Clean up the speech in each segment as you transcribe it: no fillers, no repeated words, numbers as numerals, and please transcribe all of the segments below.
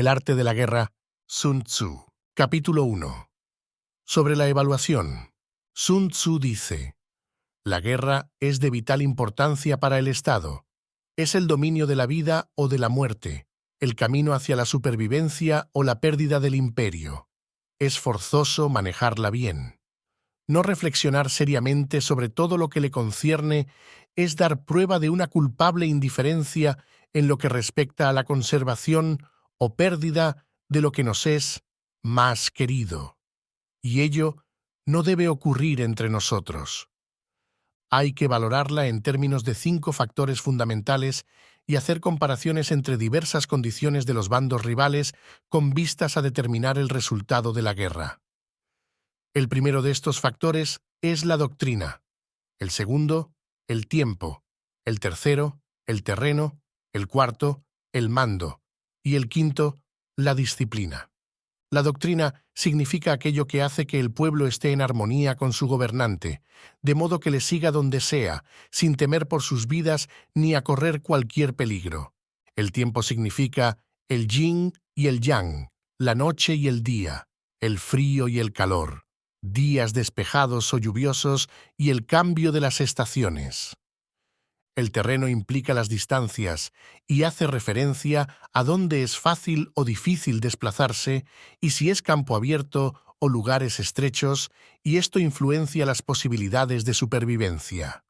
El arte de la guerra, Sun Tzu. Capítulo 1. Sobre la evaluación. Sun Tzu dice: la guerra es de vital importancia para el Estado. Es el dominio de la vida o de la muerte, el camino hacia la supervivencia o la pérdida del imperio. Es forzoso manejarla bien. No reflexionar seriamente sobre todo lo que le concierne es dar prueba de una culpable indiferencia en lo que respecta a la conservación o pérdida de lo que nos es más querido. Y ello no debe ocurrir entre nosotros. Hay que valorarla en términos de 5 factores fundamentales y hacer comparaciones entre diversas condiciones de los bandos rivales con vistas a determinar el resultado de la guerra. El primero de estos factores es la doctrina, el segundo, el tiempo, el tercero, el terreno, el cuarto, el mando, y el quinto, la disciplina. La doctrina significa aquello que hace que el pueblo esté en armonía con su gobernante, de modo que le siga donde sea, sin temer por sus vidas ni a correr cualquier peligro. El tiempo significa el yin y el yang, la noche y el día, el frío y el calor, días despejados o lluviosos y el cambio de las estaciones. El terreno implica las distancias y hace referencia a dónde es fácil o difícil desplazarse y si es campo abierto o lugares estrechos, y esto influencia las posibilidades de supervivencia.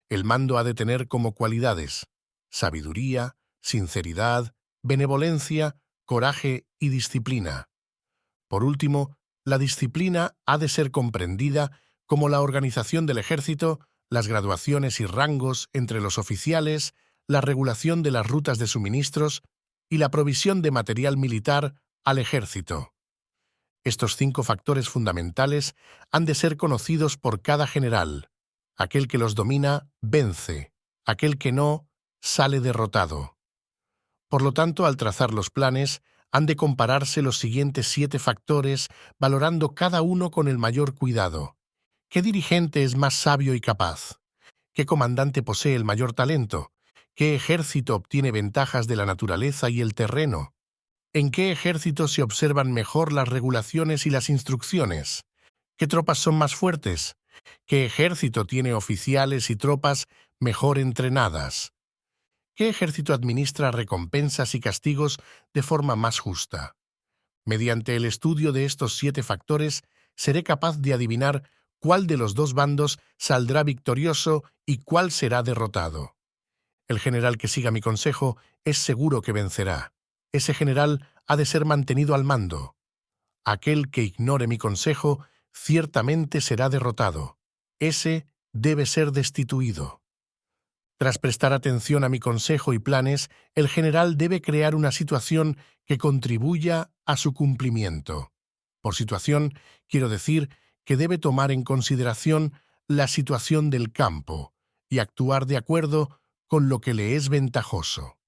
El mando ha de tener como cualidades sabiduría, sinceridad, benevolencia, coraje y disciplina. Por último, la disciplina ha de ser comprendida como la organización del ejército, las graduaciones y rangos entre los oficiales, la regulación de las rutas de suministros y la provisión de material militar al ejército. Estos 5 factores fundamentales han de ser conocidos por cada general. Aquel que los domina, vence. Aquel que no, sale derrotado. Por lo tanto, al trazar los planes, han de compararse los siguientes 7 factores, valorando cada uno con el mayor cuidado. ¿Qué dirigente es más sabio y capaz? ¿Qué comandante posee el mayor talento? ¿Qué ejército obtiene ventajas de la naturaleza y el terreno? ¿En qué ejército se observan mejor las regulaciones y las instrucciones? ¿Qué tropas son más fuertes? ¿Qué ejército tiene oficiales y tropas mejor entrenadas? ¿Qué ejército administra recompensas y castigos de forma más justa? Mediante el estudio de estos 7 factores, seré capaz de adivinar cuál de los 2 bandos saldrá victorioso y cuál será derrotado. El general que siga mi consejo es seguro que vencerá. Ese general ha de ser mantenido al mando. Aquel que ignore mi consejo ciertamente será derrotado. Ese debe ser destituido. Tras prestar atención a mi consejo y planes, el general debe crear una situación que contribuya a su cumplimiento. Por situación, quiero decir que debe tomar en consideración la situación del campo y actuar de acuerdo con lo que le es ventajoso.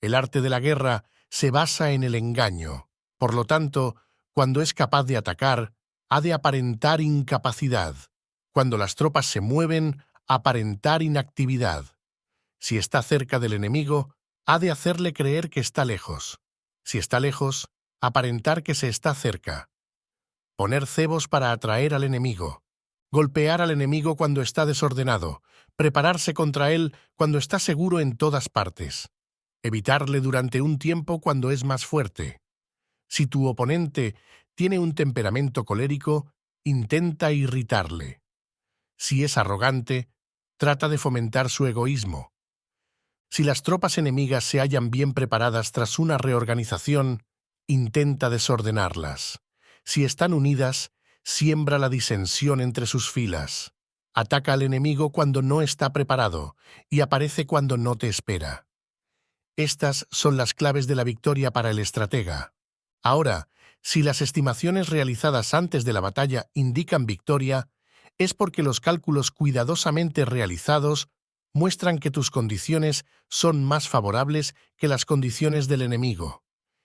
El arte de la guerra se basa en el engaño. Por lo tanto, cuando es capaz de atacar, ha de aparentar incapacidad. Cuando las tropas se mueven, aparentar inactividad. Si está cerca del enemigo, ha de hacerle creer que está lejos. Si está lejos, aparentar que se está cerca. Poner cebos para atraer al enemigo. Golpear al enemigo cuando está desordenado. Prepararse contra él cuando está seguro en todas partes. Evitarle durante un tiempo cuando es más fuerte. Si tu oponente tiene un temperamento colérico, intenta irritarle. Si es arrogante, trata de fomentar su egoísmo. Si las tropas enemigas se hallan bien preparadas tras una reorganización, intenta desordenarlas. Si están unidas, siembra la disensión entre sus filas. Ataca al enemigo cuando no está preparado y aparece cuando no te espera. Estas son las claves de la victoria para el estratega. Ahora, si las estimaciones realizadas antes de la batalla indican victoria, es porque los cálculos cuidadosamente realizados muestran que tus condiciones son más favorables que las condiciones del enemigo.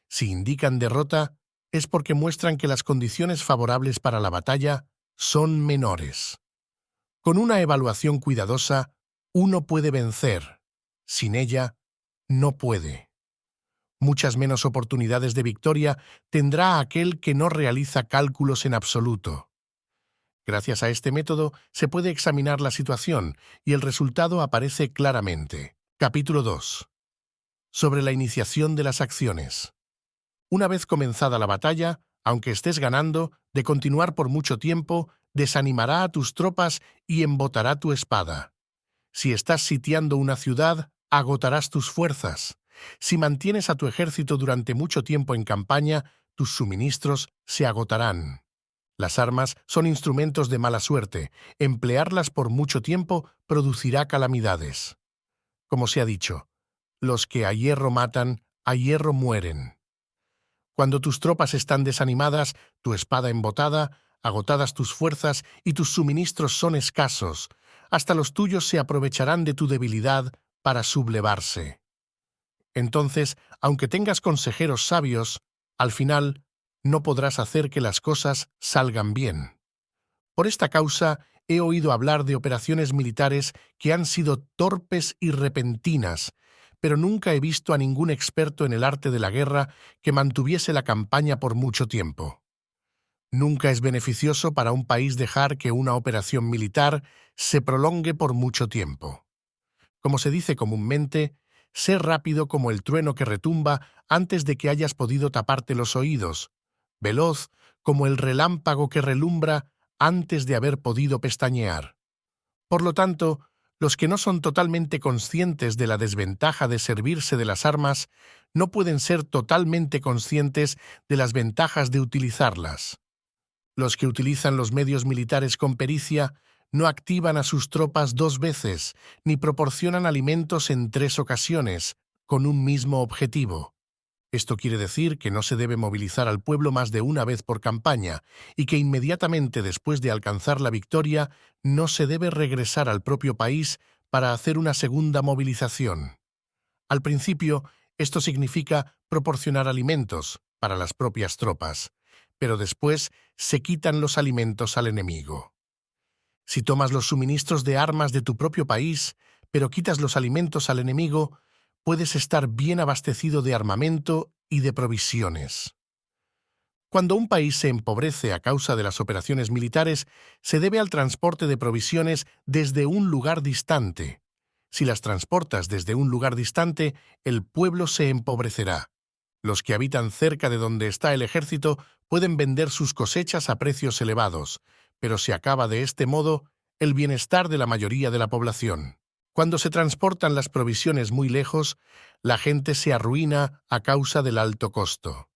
Si indican derrota, es porque muestran que las condiciones favorables para la batalla son menores. Con una evaluación cuidadosa, uno puede vencer. Sin ella, no puede. Muchas menos oportunidades de victoria tendrá aquel que no realiza cálculos en absoluto. Gracias a este método se puede examinar la situación y el resultado aparece claramente. Capítulo 2. Sobre la iniciación de las acciones. Una vez comenzada la batalla, aunque estés ganando, de continuar por mucho tiempo, desanimará a tus tropas y embotará tu espada. Si estás sitiando una ciudad, agotarás tus fuerzas. Si mantienes a tu ejército durante mucho tiempo en campaña, tus suministros se agotarán. Las armas son instrumentos de mala suerte. Emplearlas por mucho tiempo producirá calamidades. Como se ha dicho, los que a hierro matan, a hierro mueren. Cuando tus tropas están desanimadas, tu espada embotada, agotadas tus fuerzas y tus suministros son escasos, hasta los tuyos se aprovecharán de tu debilidad para sublevarse. Entonces, aunque tengas consejeros sabios, al final no podrás hacer que las cosas salgan bien. Por esta causa, he oído hablar de operaciones militares que han sido torpes y repentinas, pero nunca he visto a ningún experto en el arte de la guerra que mantuviese la campaña por mucho tiempo. Nunca es beneficioso para un país dejar que una operación militar se prolongue por mucho tiempo. Como se dice comúnmente, sé rápido como el trueno que retumba antes de que hayas podido taparte los oídos, veloz como el relámpago que relumbra antes de haber podido pestañear. Por lo tanto, los que no son totalmente conscientes de la desventaja de servirse de las armas no pueden ser totalmente conscientes de las ventajas de utilizarlas. Los que utilizan los medios militares con pericia no activan a sus tropas 2 veces, ni proporcionan alimentos en 3 ocasiones, con un mismo objetivo. Esto quiere decir que no se debe movilizar al pueblo más de una vez por campaña y que inmediatamente después de alcanzar la victoria no se debe regresar al propio país para hacer una segunda movilización. Al principio, esto significa proporcionar alimentos para las propias tropas, pero después se quitan los alimentos al enemigo. Si tomas los suministros de armas de tu propio país, pero quitas los alimentos al enemigo, puedes estar bien abastecido de armamento y de provisiones. Cuando un país se empobrece a causa de las operaciones militares, se debe al transporte de provisiones desde un lugar distante. Si las transportas desde un lugar distante, el pueblo se empobrecerá. Los que habitan cerca de donde está el ejército pueden vender sus cosechas a precios elevados, pero se acaba de este modo el bienestar de la mayoría de la población. Cuando se transportan las provisiones muy lejos, la gente se arruina a causa del alto costo.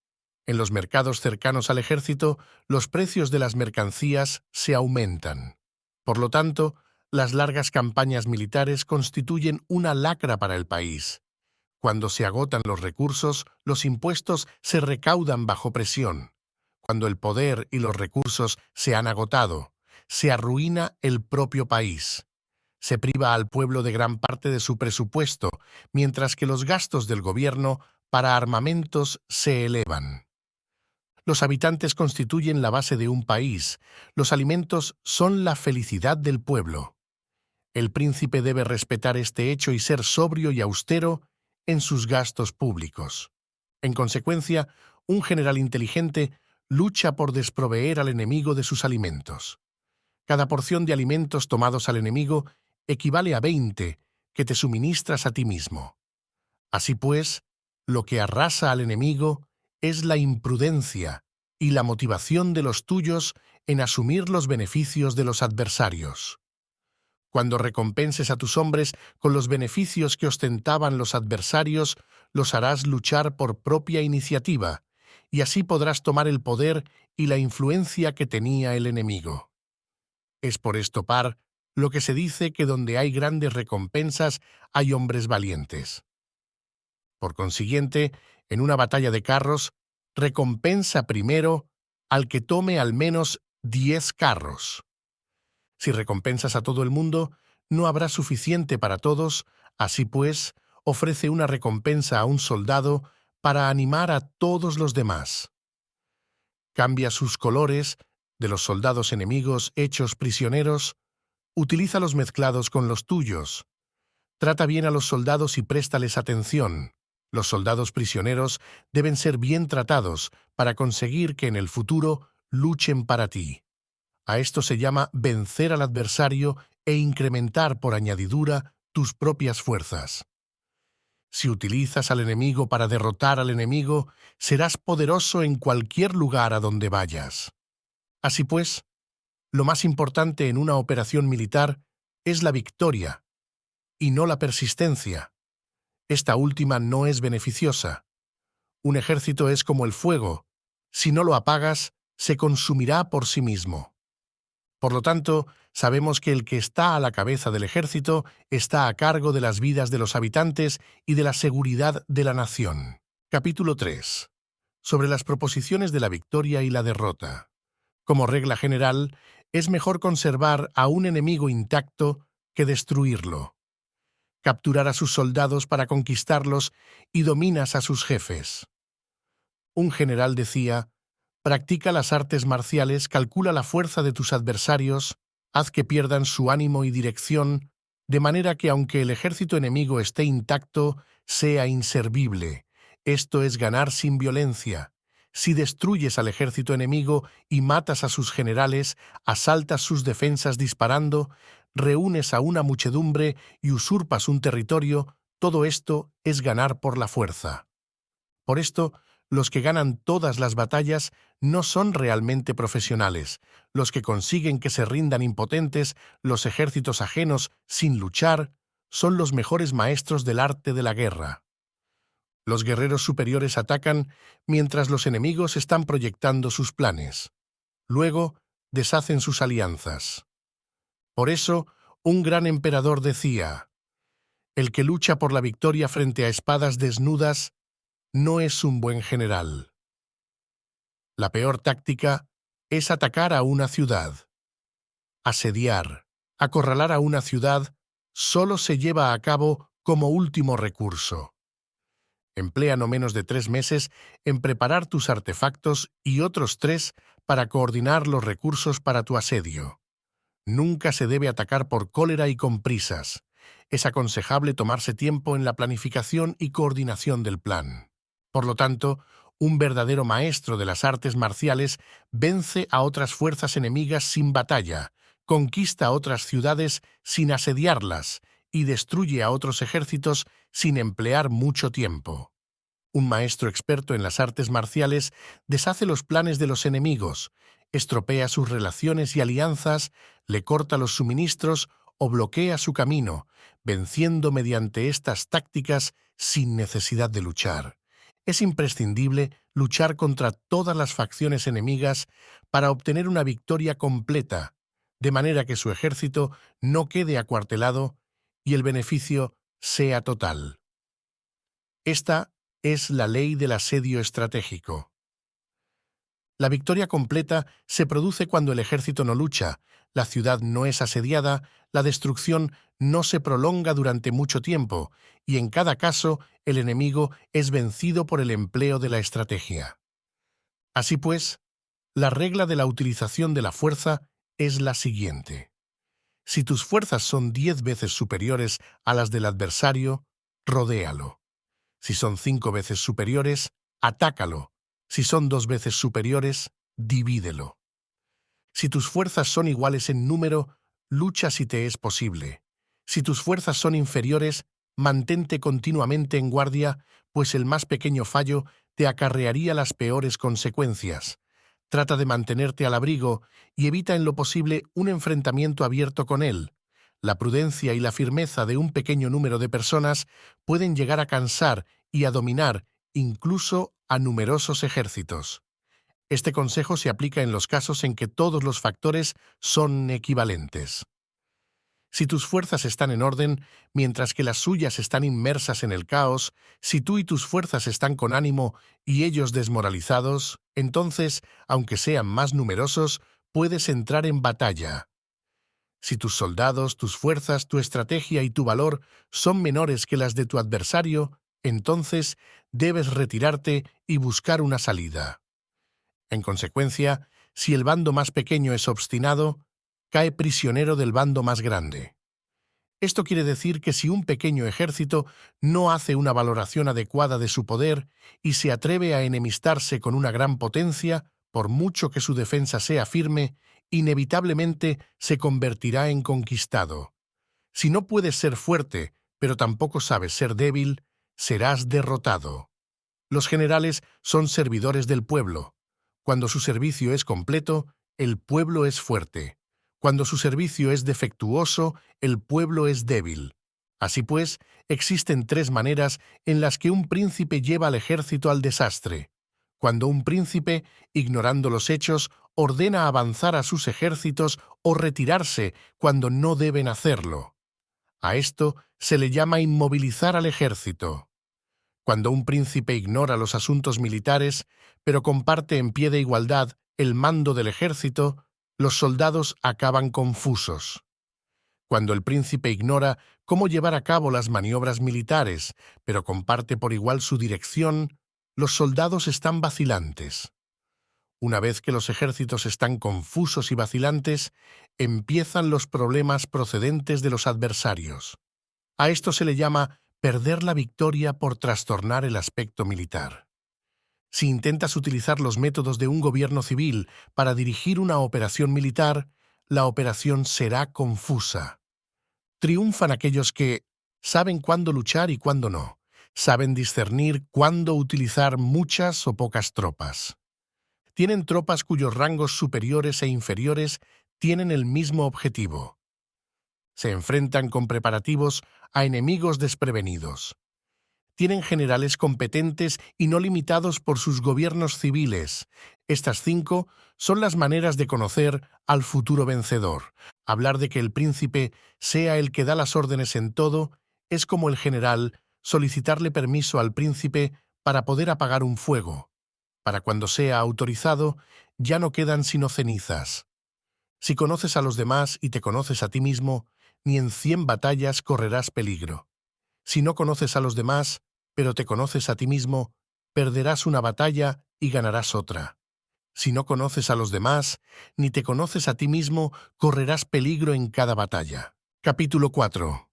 En los mercados cercanos al ejército, los precios de las mercancías se aumentan. Por lo tanto, las largas campañas militares constituyen una lacra para el país. Cuando se agotan los recursos, los impuestos se recaudan bajo presión. Cuando el poder y los recursos se han agotado, se arruina el propio país. Se priva al pueblo de gran parte de su presupuesto, mientras que los gastos del gobierno para armamentos se elevan. Los habitantes constituyen la base de un país. Los alimentos son la felicidad del pueblo. El príncipe debe respetar este hecho y ser sobrio y austero en sus gastos públicos. En consecuencia, un general inteligente lucha por desproveer al enemigo de sus alimentos. Cada porción de alimentos tomados al enemigo equivale a 20 que te suministras a ti mismo. Así pues, lo que arrasa al enemigo es la imprudencia y la motivación de los tuyos en asumir los beneficios de los adversarios. Cuando recompenses a tus hombres con los beneficios que ostentaban los adversarios, los harás luchar por propia iniciativa, y así podrás tomar el poder y la influencia que tenía el enemigo. Es por esto, par, lo que se dice que donde hay grandes recompensas hay hombres valientes. Por consiguiente, en una batalla de carros, recompensa primero al que tome al menos 10 carros. Si recompensas a todo el mundo, no habrá suficiente para todos, así pues, ofrece una recompensa a un soldado para animar a todos los demás. Cambia sus colores de los soldados enemigos hechos prisioneros, utilízalos mezclados con los tuyos. Trata bien a los soldados y préstales atención. Los soldados prisioneros deben ser bien tratados para conseguir que en el futuro luchen para ti. A esto se llama vencer al adversario e incrementar por añadidura tus propias fuerzas. Si utilizas al enemigo para derrotar al enemigo, serás poderoso en cualquier lugar a donde vayas. Así pues, lo más importante en una operación militar es la victoria, y no la persistencia. Esta última no es beneficiosa. Un ejército es como el fuego. Si no lo apagas, se consumirá por sí mismo. Por lo tanto, sabemos que el que está a la cabeza del ejército está a cargo de las vidas de los habitantes y de la seguridad de la nación. Capítulo 3. Sobre las proposiciones de la victoria y la derrota. Como regla general, es mejor conservar a un enemigo intacto que destruirlo. Capturar a sus soldados para conquistarlos y dominas a sus jefes. Un general decía: practica las artes marciales, calcula la fuerza de tus adversarios, haz que pierdan su ánimo y dirección, de manera que aunque el ejército enemigo esté intacto, sea inservible. Esto es ganar sin violencia. Si destruyes al ejército enemigo y matas a sus generales, asaltas sus defensas disparando, reúnes a una muchedumbre y usurpas un territorio, todo esto es ganar por la fuerza. Por esto, los que ganan todas las batallas no son realmente profesionales. Los que consiguen que se rindan impotentes los ejércitos ajenos sin luchar son los mejores maestros del arte de la guerra. Los guerreros superiores atacan mientras los enemigos están proyectando sus planes. Luego, deshacen sus alianzas. Por eso, un gran emperador decía: el que lucha por la victoria frente a espadas desnudas no es un buen general. La peor táctica es atacar a una ciudad. Asediar, acorralar a una ciudad solo se lleva a cabo como último recurso. Emplea no menos de 3 meses en preparar tus artefactos y otros 3 para coordinar los recursos para tu asedio. Nunca se debe atacar por cólera y con prisas. Es aconsejable tomarse tiempo en la planificación y coordinación del plan. Por lo tanto, un verdadero maestro de las artes marciales vence a otras fuerzas enemigas sin batalla, conquista otras ciudades sin asediarlas y destruye a otros ejércitos sin emplear mucho tiempo. Un maestro experto en las artes marciales deshace los planes de los enemigos, estropea sus relaciones y alianzas, le corta los suministros o bloquea su camino, venciendo mediante estas tácticas sin necesidad de luchar. Es imprescindible luchar contra todas las facciones enemigas para obtener una victoria completa, de manera que su ejército no quede acuartelado y el beneficio sea total. Esta es la ley del asedio estratégico. La victoria completa se produce cuando el ejército no lucha, la ciudad no es asediada, la destrucción no se prolonga durante mucho tiempo, y en cada caso el enemigo es vencido por el empleo de la estrategia. Así pues, la regla de la utilización de la fuerza es la siguiente. Si tus fuerzas son 10 veces superiores a las del adversario, rodéalo. Si son 5 veces superiores, atácalo. Si son 2 veces superiores, divídelo. Si tus fuerzas son iguales en número, lucha si te es posible. Si tus fuerzas son inferiores, mantente continuamente en guardia, pues el más pequeño fallo te acarrearía las peores consecuencias. Trata de mantenerte al abrigo y evita en lo posible un enfrentamiento abierto con él. La prudencia y la firmeza de un pequeño número de personas pueden llegar a cansar y a dominar incluso a numerosos ejércitos. Este consejo se aplica en los casos en que todos los factores son equivalentes. Si tus fuerzas están en orden, mientras que las suyas están inmersas en el caos, si tú y tus fuerzas están con ánimo y ellos desmoralizados, entonces, aunque sean más numerosos, puedes entrar en batalla. Si tus soldados, tus fuerzas, tu estrategia y tu valor son menores que las de tu adversario, entonces debes retirarte y buscar una salida. En consecuencia, si el bando más pequeño es obstinado, cae prisionero del bando más grande. Esto quiere decir que si un pequeño ejército no hace una valoración adecuada de su poder y se atreve a enemistarse con una gran potencia, por mucho que su defensa sea firme, inevitablemente se convertirá en conquistado. Si no puedes ser fuerte, pero tampoco sabes ser débil, serás derrotado. Los generales son servidores del pueblo. Cuando su servicio es completo, el pueblo es fuerte. Cuando su servicio es defectuoso, el pueblo es débil. Así pues, existen tres maneras en las que un príncipe lleva al ejército al desastre. Cuando un príncipe, ignorando los hechos, ordena avanzar a sus ejércitos o retirarse cuando no deben hacerlo. A esto se le llama inmovilizar al ejército. Cuando un príncipe ignora los asuntos militares, pero comparte en pie de igualdad el mando del ejército, los soldados acaban confusos. Cuando el príncipe ignora cómo llevar a cabo las maniobras militares, pero comparte por igual su dirección, los soldados están vacilantes. Una vez que los ejércitos están confusos y vacilantes, empiezan los problemas procedentes de los adversarios. A esto se le llama perder la victoria por trastornar el aspecto militar. Si intentas utilizar los métodos de un gobierno civil para dirigir una operación militar, la operación será confusa. Triunfan aquellos que saben cuándo luchar y cuándo no, saben discernir cuándo utilizar muchas o pocas tropas. Tienen tropas cuyos rangos superiores e inferiores tienen el mismo objetivo. Se enfrentan con preparativos a enemigos desprevenidos. Tienen generales competentes y no limitados por sus gobiernos civiles. Estas 5 son las maneras de conocer al futuro vencedor. Hablar de que el príncipe sea el que da las órdenes en todo es como el general solicitarle permiso al príncipe para poder apagar un fuego. Para cuando sea autorizado, ya no quedan sino cenizas. Si conoces a los demás y te conoces a ti mismo, ni en 100 batallas correrás peligro. Si no conoces a los demás, pero te conoces a ti mismo, perderás una batalla y ganarás otra. Si no conoces a los demás, ni te conoces a ti mismo, correrás peligro en cada batalla. Capítulo 4.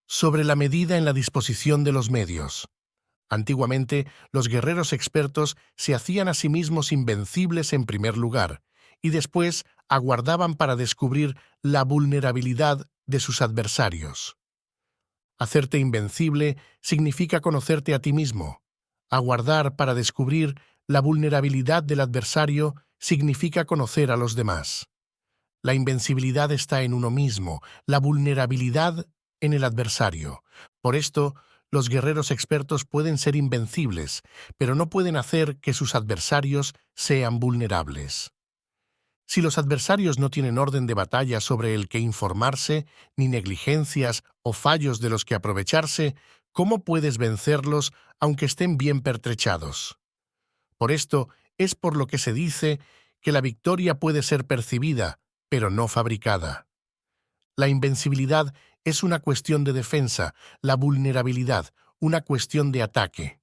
Sobre la medida en la disposición de los medios. Antiguamente, los guerreros expertos se hacían a sí mismos invencibles en primer lugar, y después aguardaban para descubrir la vulnerabilidad de sus adversarios. Hacerte invencible significa conocerte a ti mismo. Aguardar para descubrir la vulnerabilidad del adversario significa conocer a los demás. La invencibilidad está en uno mismo, la vulnerabilidad en el adversario. Por esto, los guerreros expertos pueden ser invencibles, pero no pueden hacer que sus adversarios sean vulnerables. Si los adversarios no tienen orden de batalla sobre el que informarse, ni negligencias o fallos de los que aprovecharse, ¿cómo puedes vencerlos aunque estén bien pertrechados? Por esto es por lo que se dice que la victoria puede ser percibida, pero no fabricada. La invencibilidad es una cuestión de defensa, la vulnerabilidad, una cuestión de ataque.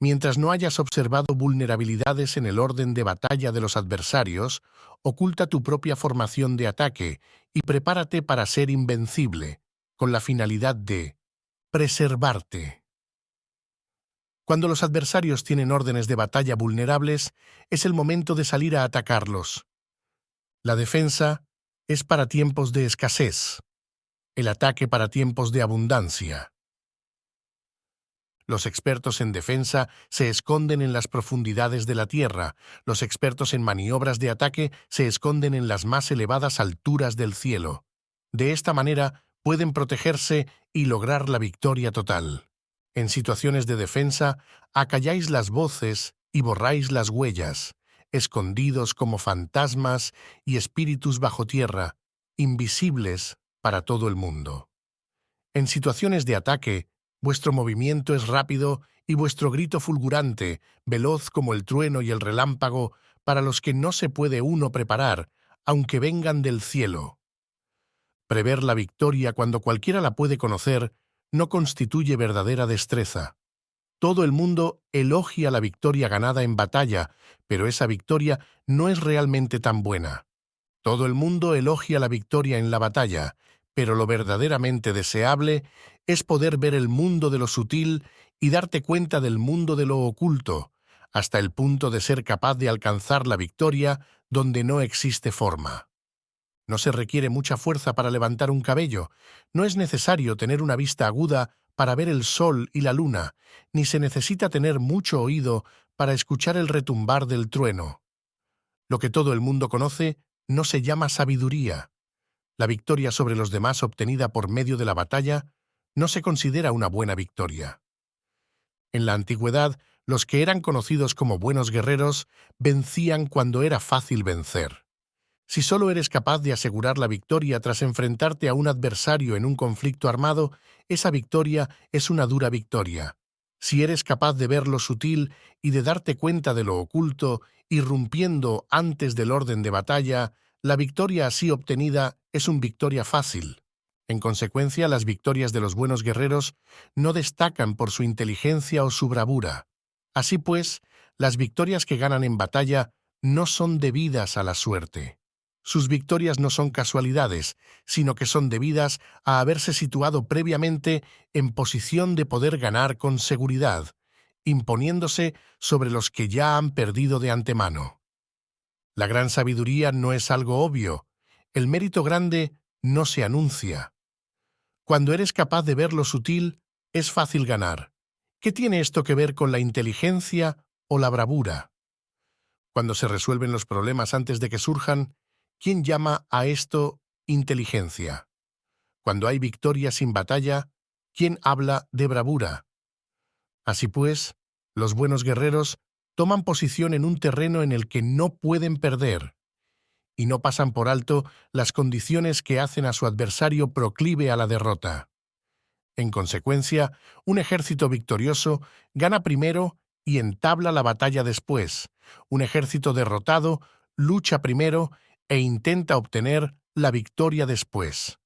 Mientras no hayas observado vulnerabilidades en el orden de batalla de los adversarios, oculta tu propia formación de ataque y prepárate para ser invencible, con la finalidad de preservarte. Cuando los adversarios tienen órdenes de batalla vulnerables, es el momento de salir a atacarlos. La defensa es para tiempos de escasez, el ataque para tiempos de abundancia. Los expertos en defensa se esconden en las profundidades de la tierra. Los expertos en maniobras de ataque se esconden en las más elevadas alturas del cielo. De esta manera, pueden protegerse y lograr la victoria total. En situaciones de defensa, acalláis las voces y borráis las huellas, escondidos como fantasmas y espíritus bajo tierra, invisibles para todo el mundo. En situaciones de ataque, vuestro movimiento es rápido y vuestro grito fulgurante, veloz como el trueno y el relámpago, para los que no se puede uno preparar, aunque vengan del cielo. Prever la victoria cuando cualquiera la puede conocer no constituye verdadera destreza. Todo el mundo elogia la victoria ganada en batalla, pero esa victoria no es realmente tan buena. Todo el mundo elogia la victoria en la batalla, Pero lo verdaderamente deseable es poder ver el mundo de lo sutil y darte cuenta del mundo de lo oculto, hasta el punto de ser capaz de alcanzar la victoria donde no existe forma. No se requiere mucha fuerza para levantar un cabello, no es necesario tener una vista aguda para ver el sol y la luna, ni se necesita tener mucho oído para escuchar el retumbar del trueno. Lo que todo el mundo conoce no se llama sabiduría. La victoria sobre los demás obtenida por medio de la batalla no se considera una buena victoria. En la antigüedad, los que eran conocidos como buenos guerreros vencían cuando era fácil vencer. Si solo eres capaz de asegurar la victoria tras enfrentarte a un adversario en un conflicto armado, esa victoria es una dura victoria. Si eres capaz de ver lo sutil y de darte cuenta de lo oculto, irrumpiendo antes del orden de batalla, la victoria así obtenida es una victoria fácil. En consecuencia, las victorias de los buenos guerreros no destacan por su inteligencia o su bravura. Así pues, las victorias que ganan en batalla no son debidas a la suerte. Sus victorias no son casualidades, sino que son debidas a haberse situado previamente en posición de poder ganar con seguridad, imponiéndose sobre los que ya han perdido de antemano. La gran sabiduría no es algo obvio, el mérito grande no se anuncia. Cuando eres capaz de ver lo sutil, es fácil ganar. ¿Qué tiene esto que ver con la inteligencia o la bravura? Cuando se resuelven los problemas antes de que surjan, ¿quién llama a esto inteligencia? Cuando hay victoria sin batalla, ¿quién habla de bravura? Así pues, los buenos guerreros toman posición en un terreno en el que no pueden perder, y no pasan por alto las condiciones que hacen a su adversario proclive a la derrota. En consecuencia, un ejército victorioso gana primero y entabla la batalla después. Un ejército derrotado lucha primero e intenta obtener la victoria después.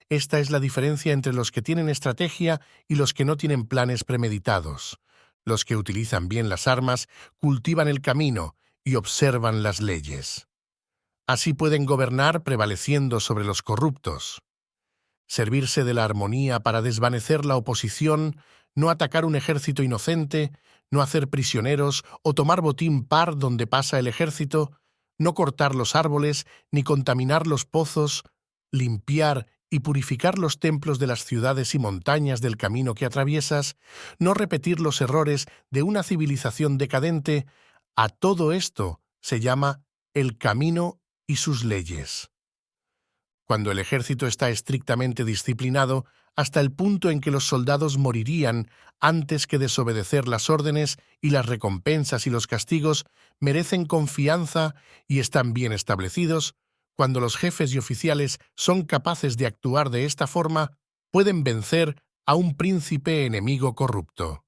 Esta es la diferencia entre los que tienen estrategia y los que no tienen planes premeditados. Los que utilizan bien las armas cultivan el camino y observan las leyes. Así pueden gobernar prevaleciendo sobre los corruptos. Servirse de la armonía para desvanecer la oposición, no atacar un ejército inocente, no hacer prisioneros o tomar botín par donde pasa el ejército, no cortar los árboles ni contaminar los pozos, limpiar y purificar los templos de las ciudades y montañas del camino que atraviesas, no repetir los errores de una civilización decadente, a todo esto se llama el camino y sus leyes. Cuando el ejército está estrictamente disciplinado, hasta el punto en que los soldados morirían antes que desobedecer las órdenes, y las recompensas y los castigos merecen confianza y están bien establecidos, cuando los jefes y oficiales son capaces de actuar de esta forma, pueden vencer a un príncipe enemigo corrupto.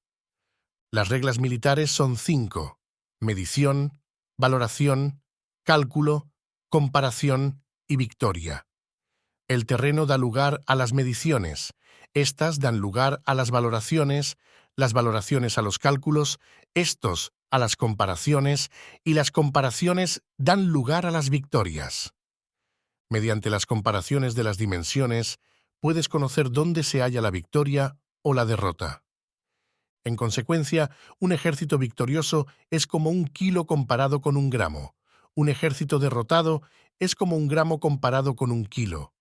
Las reglas militares son 5: medición, valoración, cálculo, comparación y victoria. El terreno da lugar a las mediciones, estas dan lugar a las valoraciones a los cálculos, estos a las comparaciones, y las comparaciones dan lugar a las victorias. Mediante las comparaciones de las dimensiones, puedes conocer dónde se halla la victoria o la derrota. En consecuencia, un ejército victorioso es como 1 kilo comparado con 1 gramo. Un ejército derrotado es como 1 gramo comparado con 1 kilo.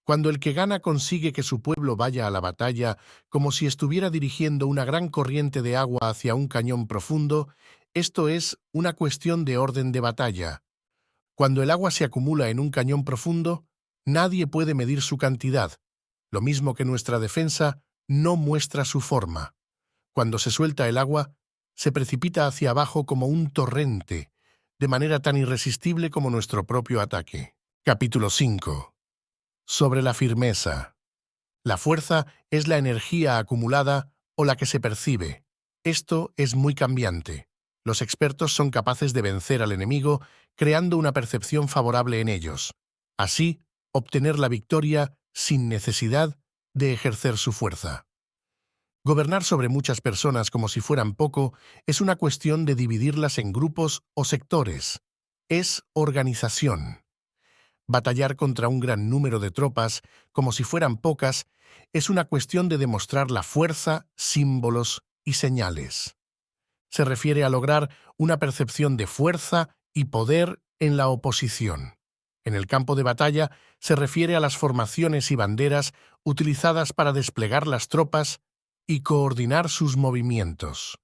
Cuando el que gana consigue que su pueblo vaya a la batalla como si estuviera dirigiendo una gran corriente de agua hacia un cañón profundo, esto es una cuestión de orden de batalla. Cuando el agua se acumula en un cañón profundo, nadie puede medir su cantidad, lo mismo que nuestra defensa no muestra su forma. Cuando se suelta el agua, se precipita hacia abajo como un torrente, de manera tan irresistible como nuestro propio ataque. Capítulo 5. Sobre la firmeza. La fuerza es la energía acumulada o la que se percibe. Esto es muy cambiante. Los expertos son capaces de vencer al enemigo creando una percepción favorable en ellos. Así, obtener la victoria sin necesidad de ejercer su fuerza. Gobernar sobre muchas personas como si fueran poco es una cuestión de dividirlas en grupos o sectores. Es organización. Batallar contra un gran número de tropas, como si fueran pocas, es una cuestión de demostrar la fuerza, símbolos y señales. Se refiere a lograr una percepción de fuerza y poder en la oposición. En el campo de batalla se refiere a las formaciones y banderas utilizadas para desplegar las tropas y coordinar sus movimientos.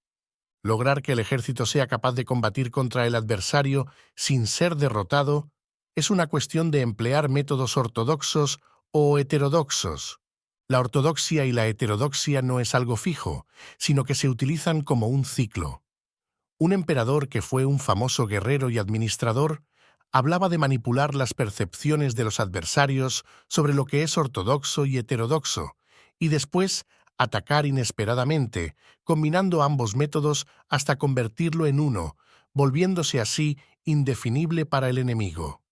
Lograr que el ejército sea capaz de combatir contra el adversario sin ser derrotado es una cuestión de emplear métodos ortodoxos o heterodoxos. La ortodoxia y la heterodoxia no es algo fijo, sino que se utilizan como un ciclo. Un emperador que fue un famoso guerrero y administrador hablaba de manipular las percepciones de los adversarios sobre lo que es ortodoxo y heterodoxo, y después atacar inesperadamente, combinando ambos métodos hasta convertirlo en uno, volviéndose así indefinible para el enemigo.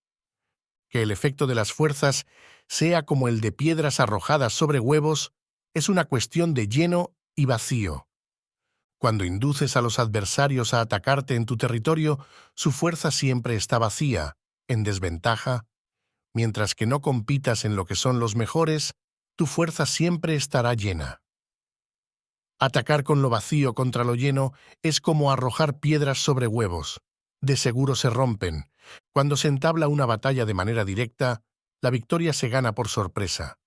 Que el efecto de las fuerzas sea como el de piedras arrojadas sobre huevos es una cuestión de lleno y vacío. Cuando induces a los adversarios a atacarte en tu territorio, su fuerza siempre está vacía, en desventaja, mientras que no compitas en lo que son los mejores, tu fuerza siempre estará llena. Atacar con lo vacío contra lo lleno es como arrojar piedras sobre huevos. De seguro se rompen. Cuando se entabla una batalla de manera directa, la victoria se gana por sorpresa.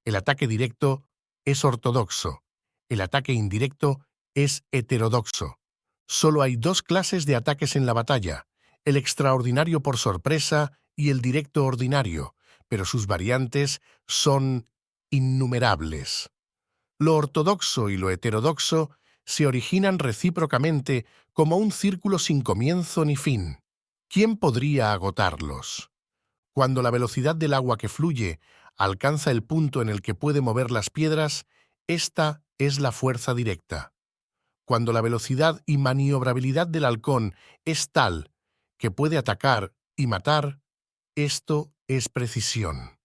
El ataque directo es ortodoxo. El ataque indirecto es heterodoxo. Solo hay dos clases de ataques en la batalla, el extraordinario por sorpresa y el directo ordinario, pero sus variantes son innumerables. Lo ortodoxo y lo heterodoxo se originan recíprocamente como un círculo sin comienzo ni fin. ¿Quién podría agotarlos? Cuando la velocidad del agua que fluye alcanza el punto en el que puede mover las piedras, esta es la fuerza directa. Cuando la velocidad y maniobrabilidad del halcón es tal que puede atacar y matar, esto es precisión.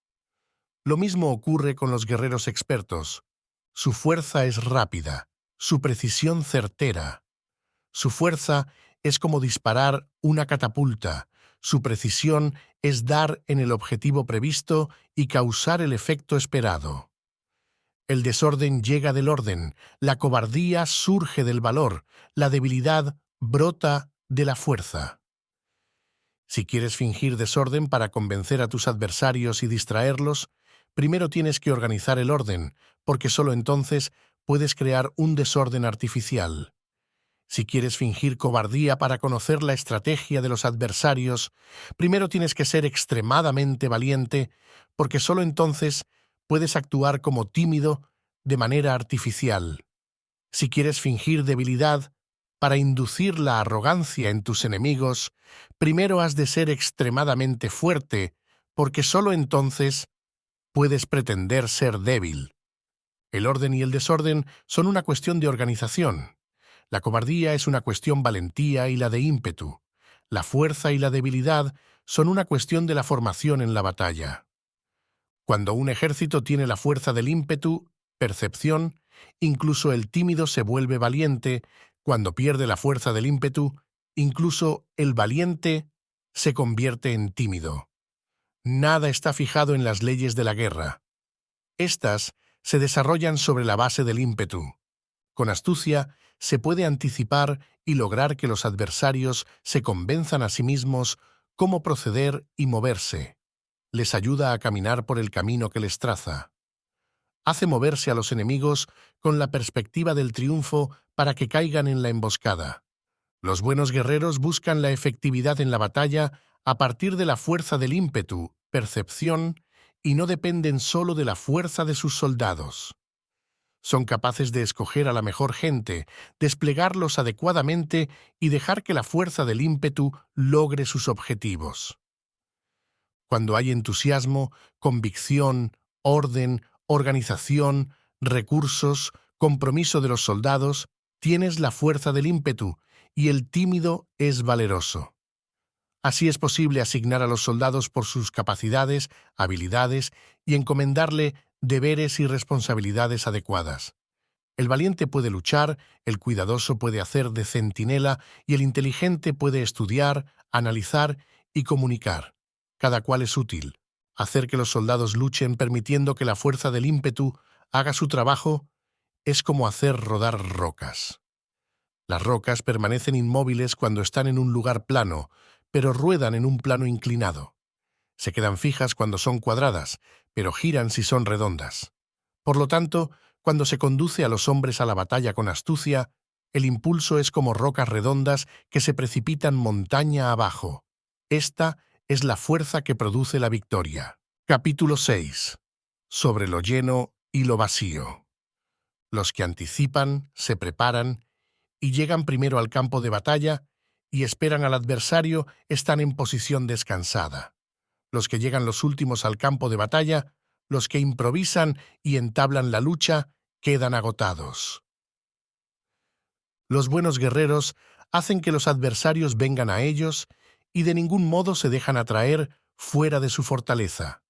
Lo mismo ocurre con los guerreros expertos. Su fuerza es rápida, su precisión certera. Su fuerza es como disparar una catapulta, su precisión es dar en el objetivo previsto y causar el efecto esperado. El desorden llega del orden, la cobardía surge del valor, la debilidad brota de la fuerza. Si quieres fingir desorden para convencer a tus adversarios y distraerlos, primero tienes que organizar el orden, porque solo entonces puedes crear un desorden artificial. Si quieres fingir cobardía para conocer la estrategia de los adversarios, primero tienes que ser extremadamente valiente, porque solo entonces puedes actuar como tímido de manera artificial. Si quieres fingir debilidad para inducir la arrogancia en tus enemigos, primero has de ser extremadamente fuerte, porque solo entonces puedes pretender ser débil. El orden y el desorden son una cuestión de organización. La cobardía es una cuestión valentía y la de ímpetu. La fuerza y la debilidad son una cuestión de la formación en la batalla. Cuando un ejército tiene la fuerza del ímpetu, percepción, incluso el tímido se vuelve valiente. Cuando pierde la fuerza del ímpetu, incluso el valiente se convierte en tímido. Nada está fijado en las leyes de la guerra. Estas se desarrollan sobre la base del ímpetu. Con astucia se puede anticipar y lograr que los adversarios se convenzan a sí mismos cómo proceder y moverse. Les ayuda a caminar por el camino que les traza. Hace moverse a los enemigos con la perspectiva del triunfo para que caigan en la emboscada. Los buenos guerreros buscan la efectividad en la batalla a partir de la fuerza del ímpetu, percepción, y no dependen solo de la fuerza de sus soldados. Son capaces de escoger a la mejor gente, desplegarlos adecuadamente y dejar que la fuerza del ímpetu logre sus objetivos. Cuando hay entusiasmo, convicción, orden, organización, recursos, compromiso de los soldados, tienes la fuerza del ímpetu y el tímido es valeroso. Así es posible asignar a los soldados por sus capacidades, habilidades y encomendarle deberes y responsabilidades adecuadas. El valiente puede luchar, el cuidadoso puede hacer de centinela y el inteligente puede estudiar, analizar y comunicar. cada cual es útil. Hacer que los soldados luchen permitiendo que la fuerza del ímpetu haga su trabajo es como hacer rodar rocas. Las rocas permanecen inmóviles cuando están en un lugar plano, pero ruedan en un plano inclinado. Se quedan fijas cuando son cuadradas, pero giran si son redondas. Por lo tanto, cuando se conduce a los hombres a la batalla con astucia, el impulso es como rocas redondas que se precipitan montaña abajo. Esta es la fuerza que produce la victoria. Capítulo 6. Sobre lo lleno y lo vacío. Los que anticipan, se preparan y llegan primero al campo de batalla y esperan al adversario están en posición descansada. Los que llegan los últimos al campo de batalla, los que improvisan y entablan la lucha, quedan agotados. Los buenos guerreros hacen que los adversarios vengan a ellos y de ningún modo se dejan atraer fuera de su fortaleza.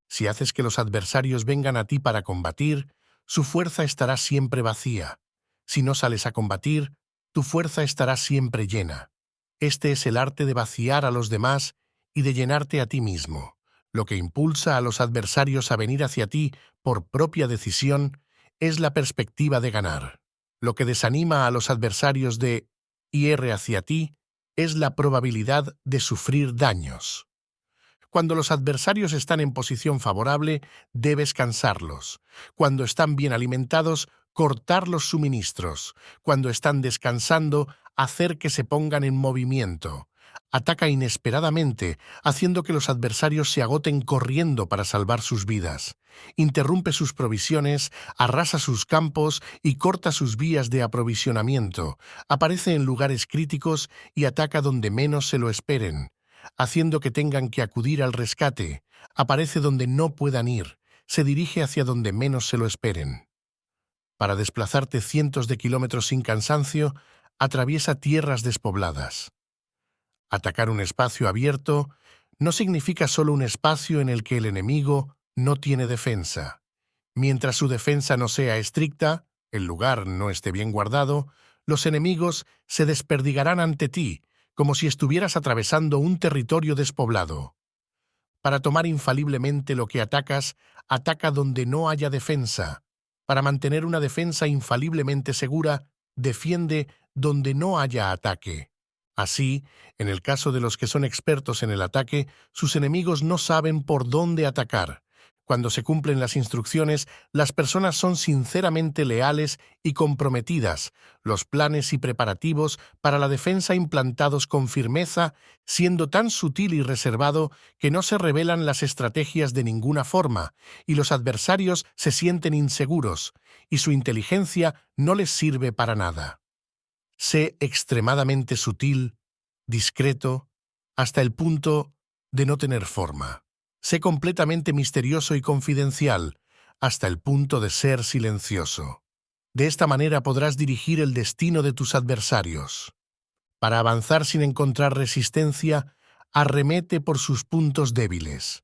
Si haces que los adversarios vengan a ti para combatir, su fuerza estará siempre vacía. Si no sales a combatir, tu fuerza estará siempre llena. Este es el arte de vaciar a los demás y de llenarte a ti mismo. Lo que impulsa a los adversarios a venir hacia ti por propia decisión es la perspectiva de ganar. Lo que desanima a los adversarios de ir hacia ti es la probabilidad de sufrir daños. Cuando los adversarios están en posición favorable, debes cansarlos. Cuando están bien alimentados, cortar los suministros. Cuando están descansando, hacer que se pongan en movimiento. Ataca inesperadamente, haciendo que los adversarios se agoten corriendo para salvar sus vidas. Interrumpe sus provisiones, arrasa sus campos y corta sus vías de aprovisionamiento. Aparece en lugares críticos y ataca donde menos se lo esperen, haciendo que tengan que acudir al rescate. Aparece donde no puedan ir, se dirige hacia donde menos se lo esperen. Para desplazarte cientos de kilómetros sin cansancio, atraviesa tierras despobladas. Atacar un espacio abierto no significa solo un espacio en el que el enemigo no tiene defensa. Mientras su defensa no sea estricta, el lugar no esté bien guardado, los enemigos se desperdigarán ante ti, como si estuvieras atravesando un territorio despoblado. Para tomar infaliblemente lo que atacas, ataca donde no haya defensa. Para mantener una defensa infaliblemente segura, defiende donde no haya ataque. Así, en el caso de los que son expertos en el ataque, sus enemigos no saben por dónde atacar. Cuando se cumplen las instrucciones, las personas son sinceramente leales y comprometidas, los planes y preparativos para la defensa implantados con firmeza, siendo tan sutil y reservado que no se revelan las estrategias de ninguna forma, y los adversarios se sienten inseguros, y su inteligencia no les sirve para nada. Sé extremadamente sutil, discreto, hasta el punto de no tener forma. Sé completamente misterioso y confidencial, hasta el punto de ser silencioso. De esta manera podrás dirigir el destino de tus adversarios. Para avanzar sin encontrar resistencia, arremete por sus puntos débiles.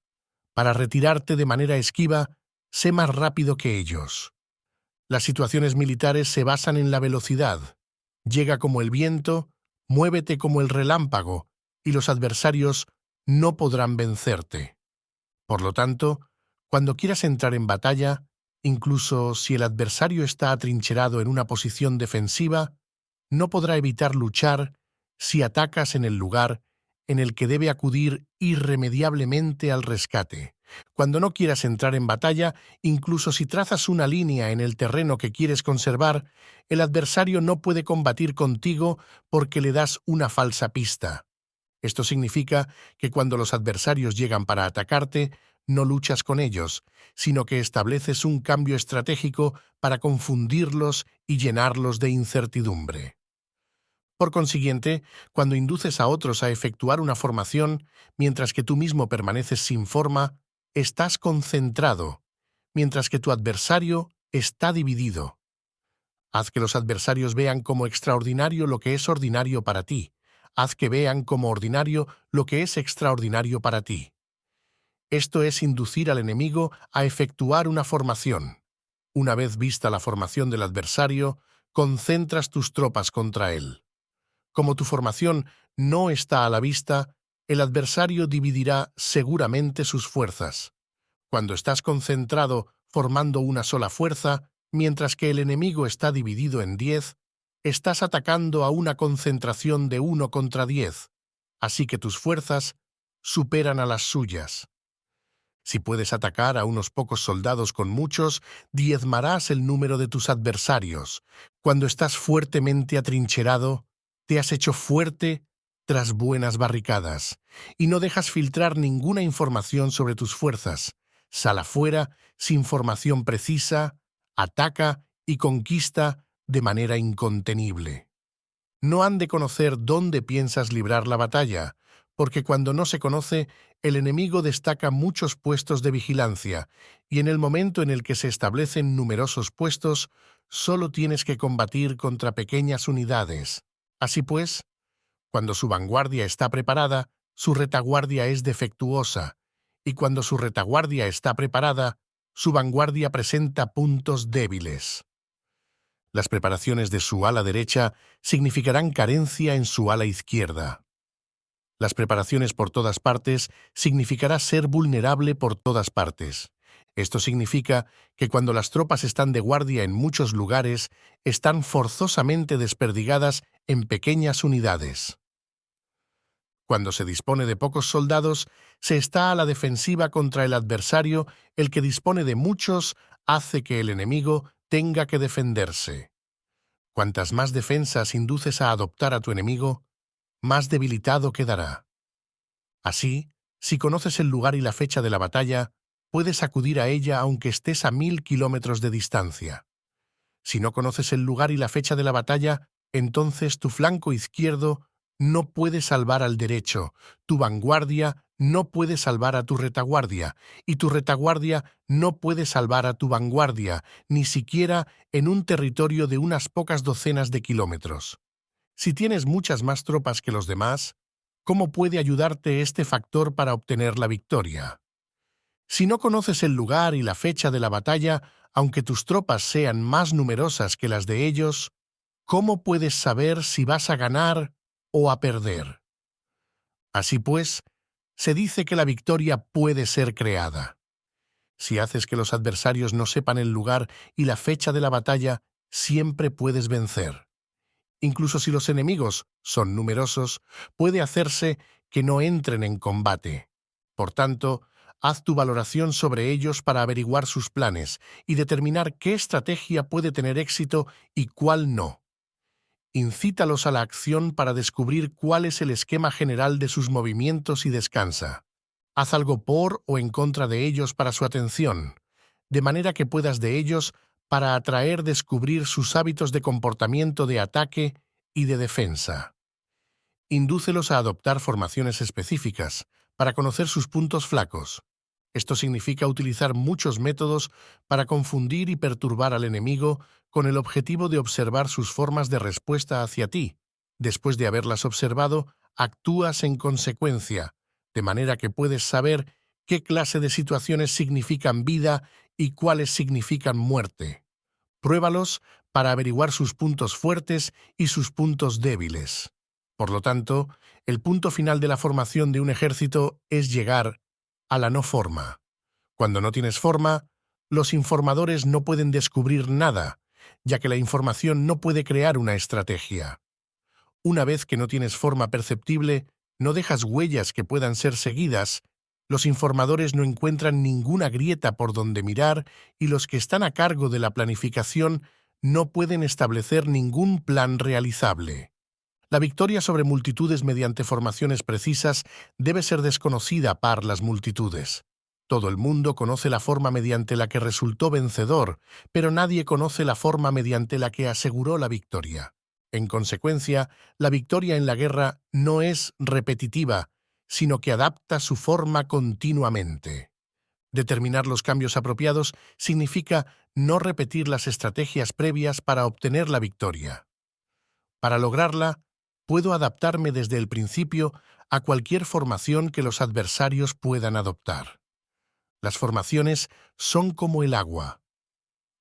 Para retirarte de manera esquiva, sé más rápido que ellos. Las situaciones militares se basan en la velocidad. Llega como el viento, muévete como el relámpago, y los adversarios no podrán vencerte. Por lo tanto, cuando quieras entrar en batalla, incluso si el adversario está atrincherado en una posición defensiva, no podrá evitar luchar si atacas en el lugar en el que debe acudir irremediablemente al rescate. Cuando no quieras entrar en batalla, incluso si trazas una línea en el terreno que quieres conservar, el adversario no puede combatir contigo porque le das una falsa pista. Esto significa que cuando los adversarios llegan para atacarte, no luchas con ellos, sino que estableces un cambio estratégico para confundirlos y llenarlos de incertidumbre. Por consiguiente, cuando induces a otros a efectuar una formación, mientras que tú mismo permaneces sin forma, estás concentrado, mientras que tu adversario está dividido. Haz que los adversarios vean como extraordinario lo que es ordinario para ti. Haz que vean como ordinario lo que es extraordinario para ti. Esto es inducir al enemigo a efectuar una formación. Una vez vista la formación del adversario, concentras tus tropas contra él. Como tu formación no está a la vista, El adversario dividirá seguramente sus fuerzas. Cuando estás concentrado formando una sola fuerza, mientras que el enemigo está dividido en 10, estás atacando a una concentración de 1 contra 10, así que tus fuerzas superan a las suyas. Si puedes atacar a unos pocos soldados con muchos, diezmarás el número de tus adversarios. Cuando estás fuertemente atrincherado, te has hecho fuerte tras buenas barricadas, y no dejas filtrar ninguna información sobre tus fuerzas. Sal afuera sin formación precisa, ataca y conquista de manera incontenible. No han de conocer dónde piensas librar la batalla, porque cuando no se conoce, el enemigo destaca muchos puestos de vigilancia, y en el momento en el que se establecen numerosos puestos, solo tienes que combatir contra pequeñas unidades. Así pues, cuando su vanguardia está preparada, su retaguardia es defectuosa, y cuando su retaguardia está preparada, su vanguardia presenta puntos débiles. Las preparaciones de su ala derecha significarán carencia en su ala izquierda. Las preparaciones por todas partes significará ser vulnerable por todas partes. Esto significa que cuando las tropas están de guardia en muchos lugares, están forzosamente desperdigadas en pequeñas unidades. Cuando se dispone de pocos soldados, se está a la defensiva contra el adversario. El que dispone de muchos hace que el enemigo tenga que defenderse. Cuantas más defensas induces a adoptar a tu enemigo, más debilitado quedará. Así, si conoces el lugar y la fecha de la batalla, puedes acudir a ella aunque estés a 1000 kilómetros de distancia. Si no conoces el lugar y la fecha de la batalla, entonces tu flanco izquierdo no puede salvar al derecho, tu vanguardia no puede salvar a tu retaguardia, y tu retaguardia no puede salvar a tu vanguardia, ni siquiera en un territorio de unas pocas docenas de kilómetros. Si tienes muchas más tropas que los demás, ¿cómo puede ayudarte este factor para obtener la victoria? Si no conoces el lugar y la fecha de la batalla, aunque tus tropas sean más numerosas que las de ellos, ¿cómo puedes saber si vas a ganar o a perder? Así pues, se dice que la victoria puede ser creada. Si haces que los adversarios no sepan el lugar y la fecha de la batalla, siempre puedes vencer. Incluso si los enemigos son numerosos, puede hacerse que no entren en combate. Por tanto, haz tu valoración sobre ellos para averiguar sus planes y determinar qué estrategia puede tener éxito y cuál no. Incítalos a la acción para descubrir cuál es el esquema general de sus movimientos y descansa. Haz algo por o en contra de ellos para su atención, de manera que puedas de ellos para descubrir sus hábitos de comportamiento de ataque y de defensa. Indúcelos a adoptar formaciones específicas para conocer sus puntos flacos. Esto significa utilizar muchos métodos para confundir y perturbar al enemigo con el objetivo de observar sus formas de respuesta hacia ti. Después de haberlas observado, actúas en consecuencia, de manera que puedes saber qué clase de situaciones significan vida y cuáles significan muerte. Pruébalos para averiguar sus puntos fuertes y sus puntos débiles. Por lo tanto, el punto final de la formación de un ejército es llegar a la no forma. Cuando no tienes forma, los informadores no pueden descubrir nada, ya que la información no puede crear una estrategia. Una vez que no tienes forma perceptible, no dejas huellas que puedan ser seguidas, los informadores no encuentran ninguna grieta por donde mirar y los que están a cargo de la planificación no pueden establecer ningún plan realizable. La victoria sobre multitudes mediante formaciones precisas debe ser desconocida para las multitudes. Todo el mundo conoce la forma mediante la que resultó vencedor, pero nadie conoce la forma mediante la que aseguró la victoria. En consecuencia, la victoria en la guerra no es repetitiva, sino que adapta su forma continuamente. Determinar los cambios apropiados significa no repetir las estrategias previas para obtener la victoria. Para lograrla, puedo adaptarme desde el principio a cualquier formación que los adversarios puedan adoptar. Las formaciones son como el agua.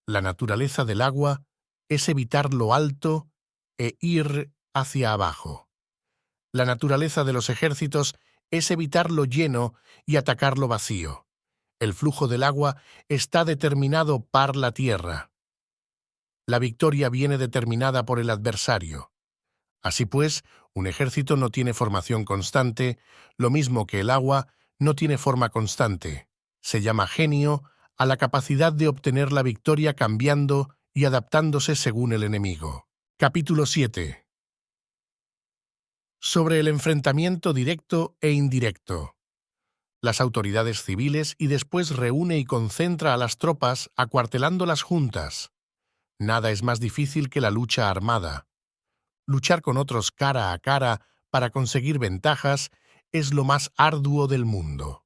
La naturaleza del agua es evitar lo alto e ir hacia abajo. La naturaleza de los ejércitos es evitarlo lleno y atacarlo vacío. El flujo del agua está determinado por la tierra. La victoria viene determinada por el adversario. Así pues, un ejército no tiene formación constante, lo mismo que el agua no tiene forma constante. Se llama genio a la capacidad de obtener la victoria cambiando y adaptándose según el enemigo. Capítulo 7. Sobre el enfrentamiento directo e indirecto. Las autoridades civiles y después reúne y concentra a las tropas acuartelándolas juntas. Nada es más difícil que la lucha armada. Luchar con otros cara a cara para conseguir ventajas es lo más arduo del mundo.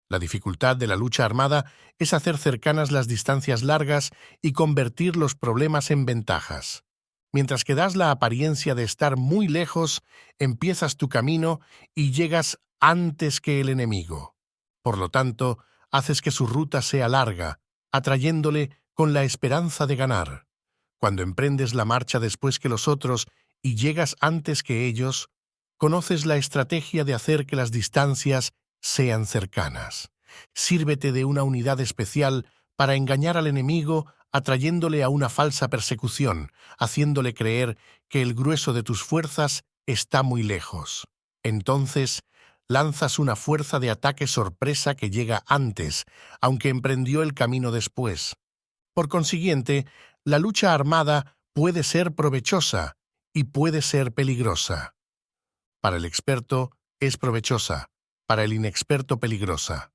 La dificultad de la lucha armada es hacer cercanas las distancias largas y convertir los problemas en ventajas. Mientras que das la apariencia de estar muy lejos, empiezas tu camino y llegas antes que el enemigo. Por lo tanto, haces que su ruta sea larga, atrayéndole con la esperanza de ganar. Cuando emprendes la marcha después que los otros y llegas antes que ellos, conoces la estrategia de hacer que las distancias sean cercanas. Sírvete de una unidad especial para engañar al enemigo, atrayéndole a una falsa persecución, haciéndole creer que el grueso de tus fuerzas está muy lejos. Entonces, lanzas una fuerza de ataque sorpresa que llega antes, aunque emprendió el camino después. Por consiguiente, la lucha armada puede ser provechosa y puede ser peligrosa. Para el experto es provechosa, para el inexperto peligrosa.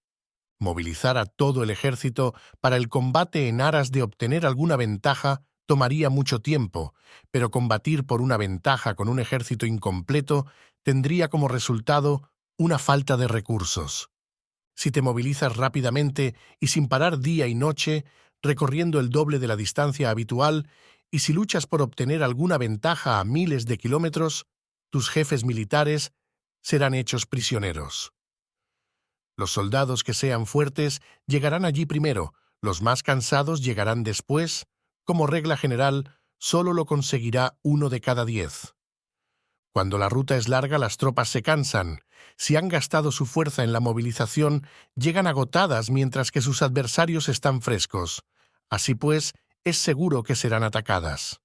Movilizar a todo el ejército para el combate en aras de obtener alguna ventaja tomaría mucho tiempo, pero combatir por una ventaja con un ejército incompleto tendría como resultado una falta de recursos. Si te movilizas rápidamente y sin parar día y noche, recorriendo el doble de la distancia habitual, y si luchas por obtener alguna ventaja a miles de kilómetros, tus jefes militares serán hechos prisioneros. Los soldados que sean fuertes llegarán allí primero, los más cansados llegarán después. Como regla general, solo lo conseguirá 1 de cada 10. Cuando la ruta es larga, las tropas se cansan. Si han gastado su fuerza en la movilización, llegan agotadas mientras que sus adversarios están frescos. Así pues, es seguro que serán atacadas.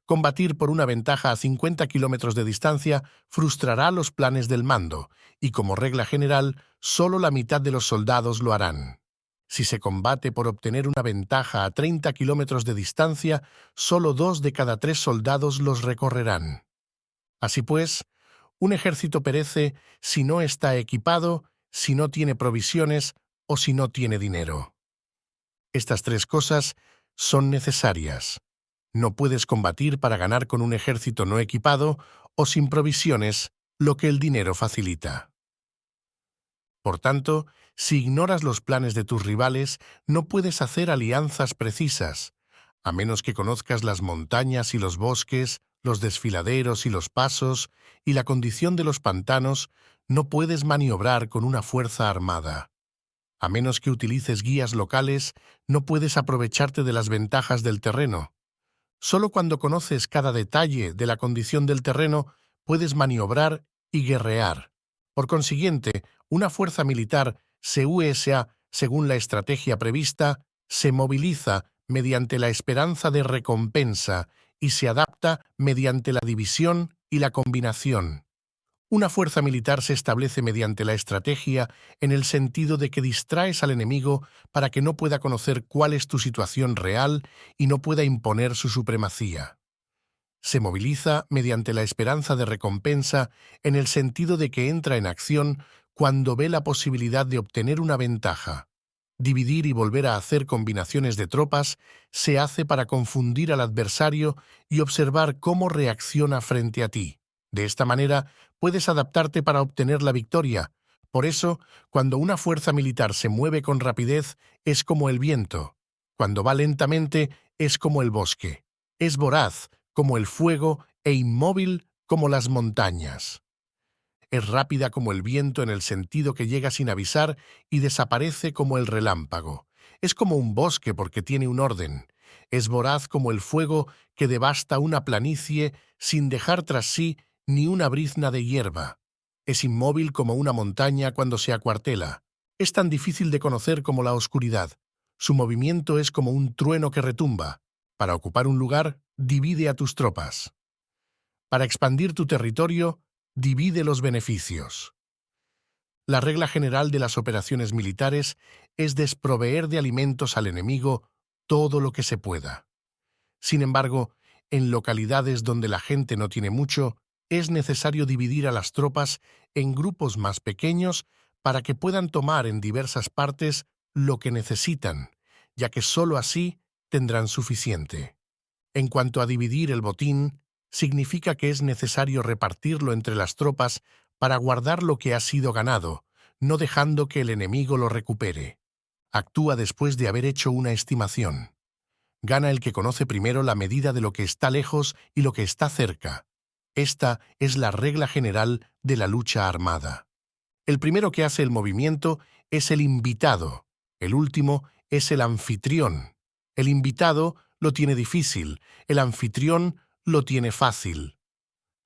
Combatir por una ventaja a 50 kilómetros de distancia frustrará los planes del mando, y como regla general, solo la mitad de los soldados lo harán. Si se combate por obtener una ventaja a 30 kilómetros de distancia, solo 2 de cada 3 soldados los recorrerán. Así pues, un ejército perece si no está equipado, si no tiene provisiones o si no tiene dinero. Estas 3 cosas son necesarias. No puedes combatir para ganar con un ejército no equipado o sin provisiones, lo que el dinero facilita. Por tanto, si ignoras los planes de tus rivales, no puedes hacer alianzas precisas, a menos que conozcas las montañas y los bosques, los desfiladeros y los pasos, y la condición de los pantanos, no puedes maniobrar con una fuerza armada. A menos que utilices guías locales, no puedes aprovecharte de las ventajas del terreno. Solo cuando conoces cada detalle de la condición del terreno, puedes maniobrar y guerrear. Por consiguiente, una fuerza militar se usa según la estrategia prevista, se moviliza mediante la esperanza de recompensa y se adapta mediante la división y la combinación. Una fuerza militar se establece mediante la estrategia en el sentido de que distraes al enemigo para que no pueda conocer cuál es tu situación real y no pueda imponer su supremacía. Se moviliza mediante la esperanza de recompensa en el sentido de que entra en acción cuando ve la posibilidad de obtener una ventaja. Dividir y volver a hacer combinaciones de tropas se hace para confundir al adversario y observar cómo reacciona frente a ti. De esta manera, puedes adaptarte para obtener la victoria. Por eso, cuando una fuerza militar se mueve con rapidez, es como el viento. Cuando va lentamente, es como el bosque. Es voraz, como el fuego, e inmóvil como las montañas. Es rápida como el viento en el sentido que llega sin avisar y desaparece como el relámpago. Es como un bosque porque tiene un orden. Es voraz como el fuego que devasta una planicie sin dejar tras sí ni una brizna de hierba. Es inmóvil como una montaña cuando se acuartela. Es tan difícil de conocer como la oscuridad. Su movimiento es como un trueno que retumba. Para ocupar un lugar, divide a tus tropas. Para expandir tu territorio, divide los beneficios. La regla general de las operaciones militares es desproveer de alimentos al enemigo todo lo que se pueda. Sin embargo, en localidades donde la gente no tiene mucho, es necesario dividir a las tropas en grupos más pequeños para que puedan tomar en diversas partes lo que necesitan, ya que sólo así tendrán suficiente. En cuanto a dividir el botín, significa que es necesario repartirlo entre las tropas para guardar lo que ha sido ganado, no dejando que el enemigo lo recupere. Actúa después de haber hecho una estimación. Gana el que conoce primero la medida de lo que está lejos y lo que está cerca. Esta es la regla general de la lucha armada. El primero que hace el movimiento es el invitado. El último es el anfitrión. El invitado lo tiene difícil, el anfitrión lo tiene fácil.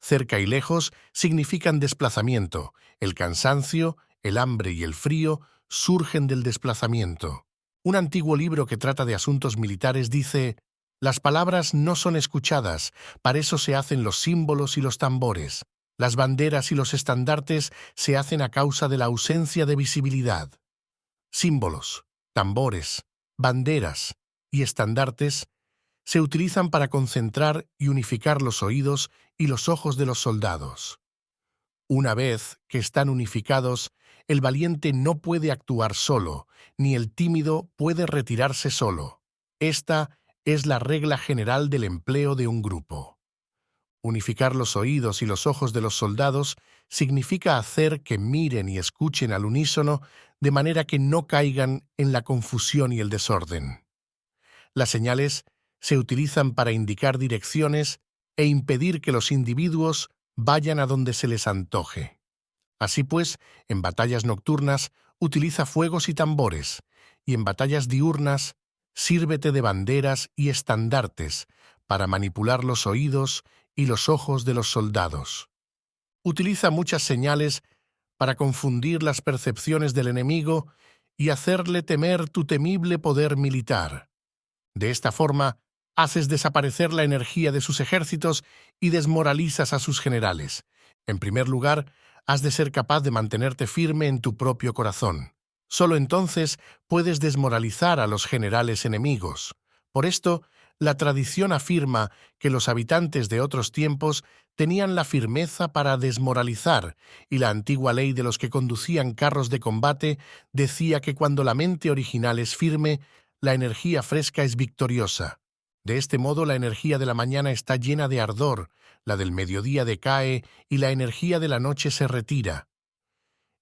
Cerca y lejos significan desplazamiento. El cansancio, el hambre y el frío surgen del desplazamiento. Un antiguo libro que trata de asuntos militares dice: «Las palabras no son escuchadas, para eso se hacen los símbolos y los tambores. Las banderas y los estandartes se hacen a causa de la ausencia de visibilidad». Símbolos, tambores, banderas y estandartes se utilizan para concentrar y unificar los oídos y los ojos de los soldados. Una vez que están unificados, el valiente no puede actuar solo, ni el tímido puede retirarse solo. Esta es la regla general del empleo de un grupo. Unificar los oídos y los ojos de los soldados significa hacer que miren y escuchen al unísono de manera que no caigan en la confusión y el desorden. Las señales se utilizan para indicar direcciones e impedir que los individuos vayan a donde se les antoje. Así pues, en batallas nocturnas utiliza fuegos y tambores, y en batallas diurnas sírvete de banderas y estandartes para manipular los oídos y los ojos de los soldados. Utiliza muchas señales para confundir las percepciones del enemigo y hacerle temer tu temible poder militar. De esta forma, haces desaparecer la energía de sus ejércitos y desmoralizas a sus generales. En primer lugar, has de ser capaz de mantenerte firme en tu propio corazón. Solo entonces puedes desmoralizar a los generales enemigos. Por esto, la tradición afirma que los habitantes de otros tiempos tenían la firmeza para desmoralizar, y la antigua ley de los que conducían carros de combate decía que cuando la mente original es firme, la energía fresca es victoriosa. De este modo, la energía de la mañana está llena de ardor, la del mediodía decae y la energía de la noche se retira.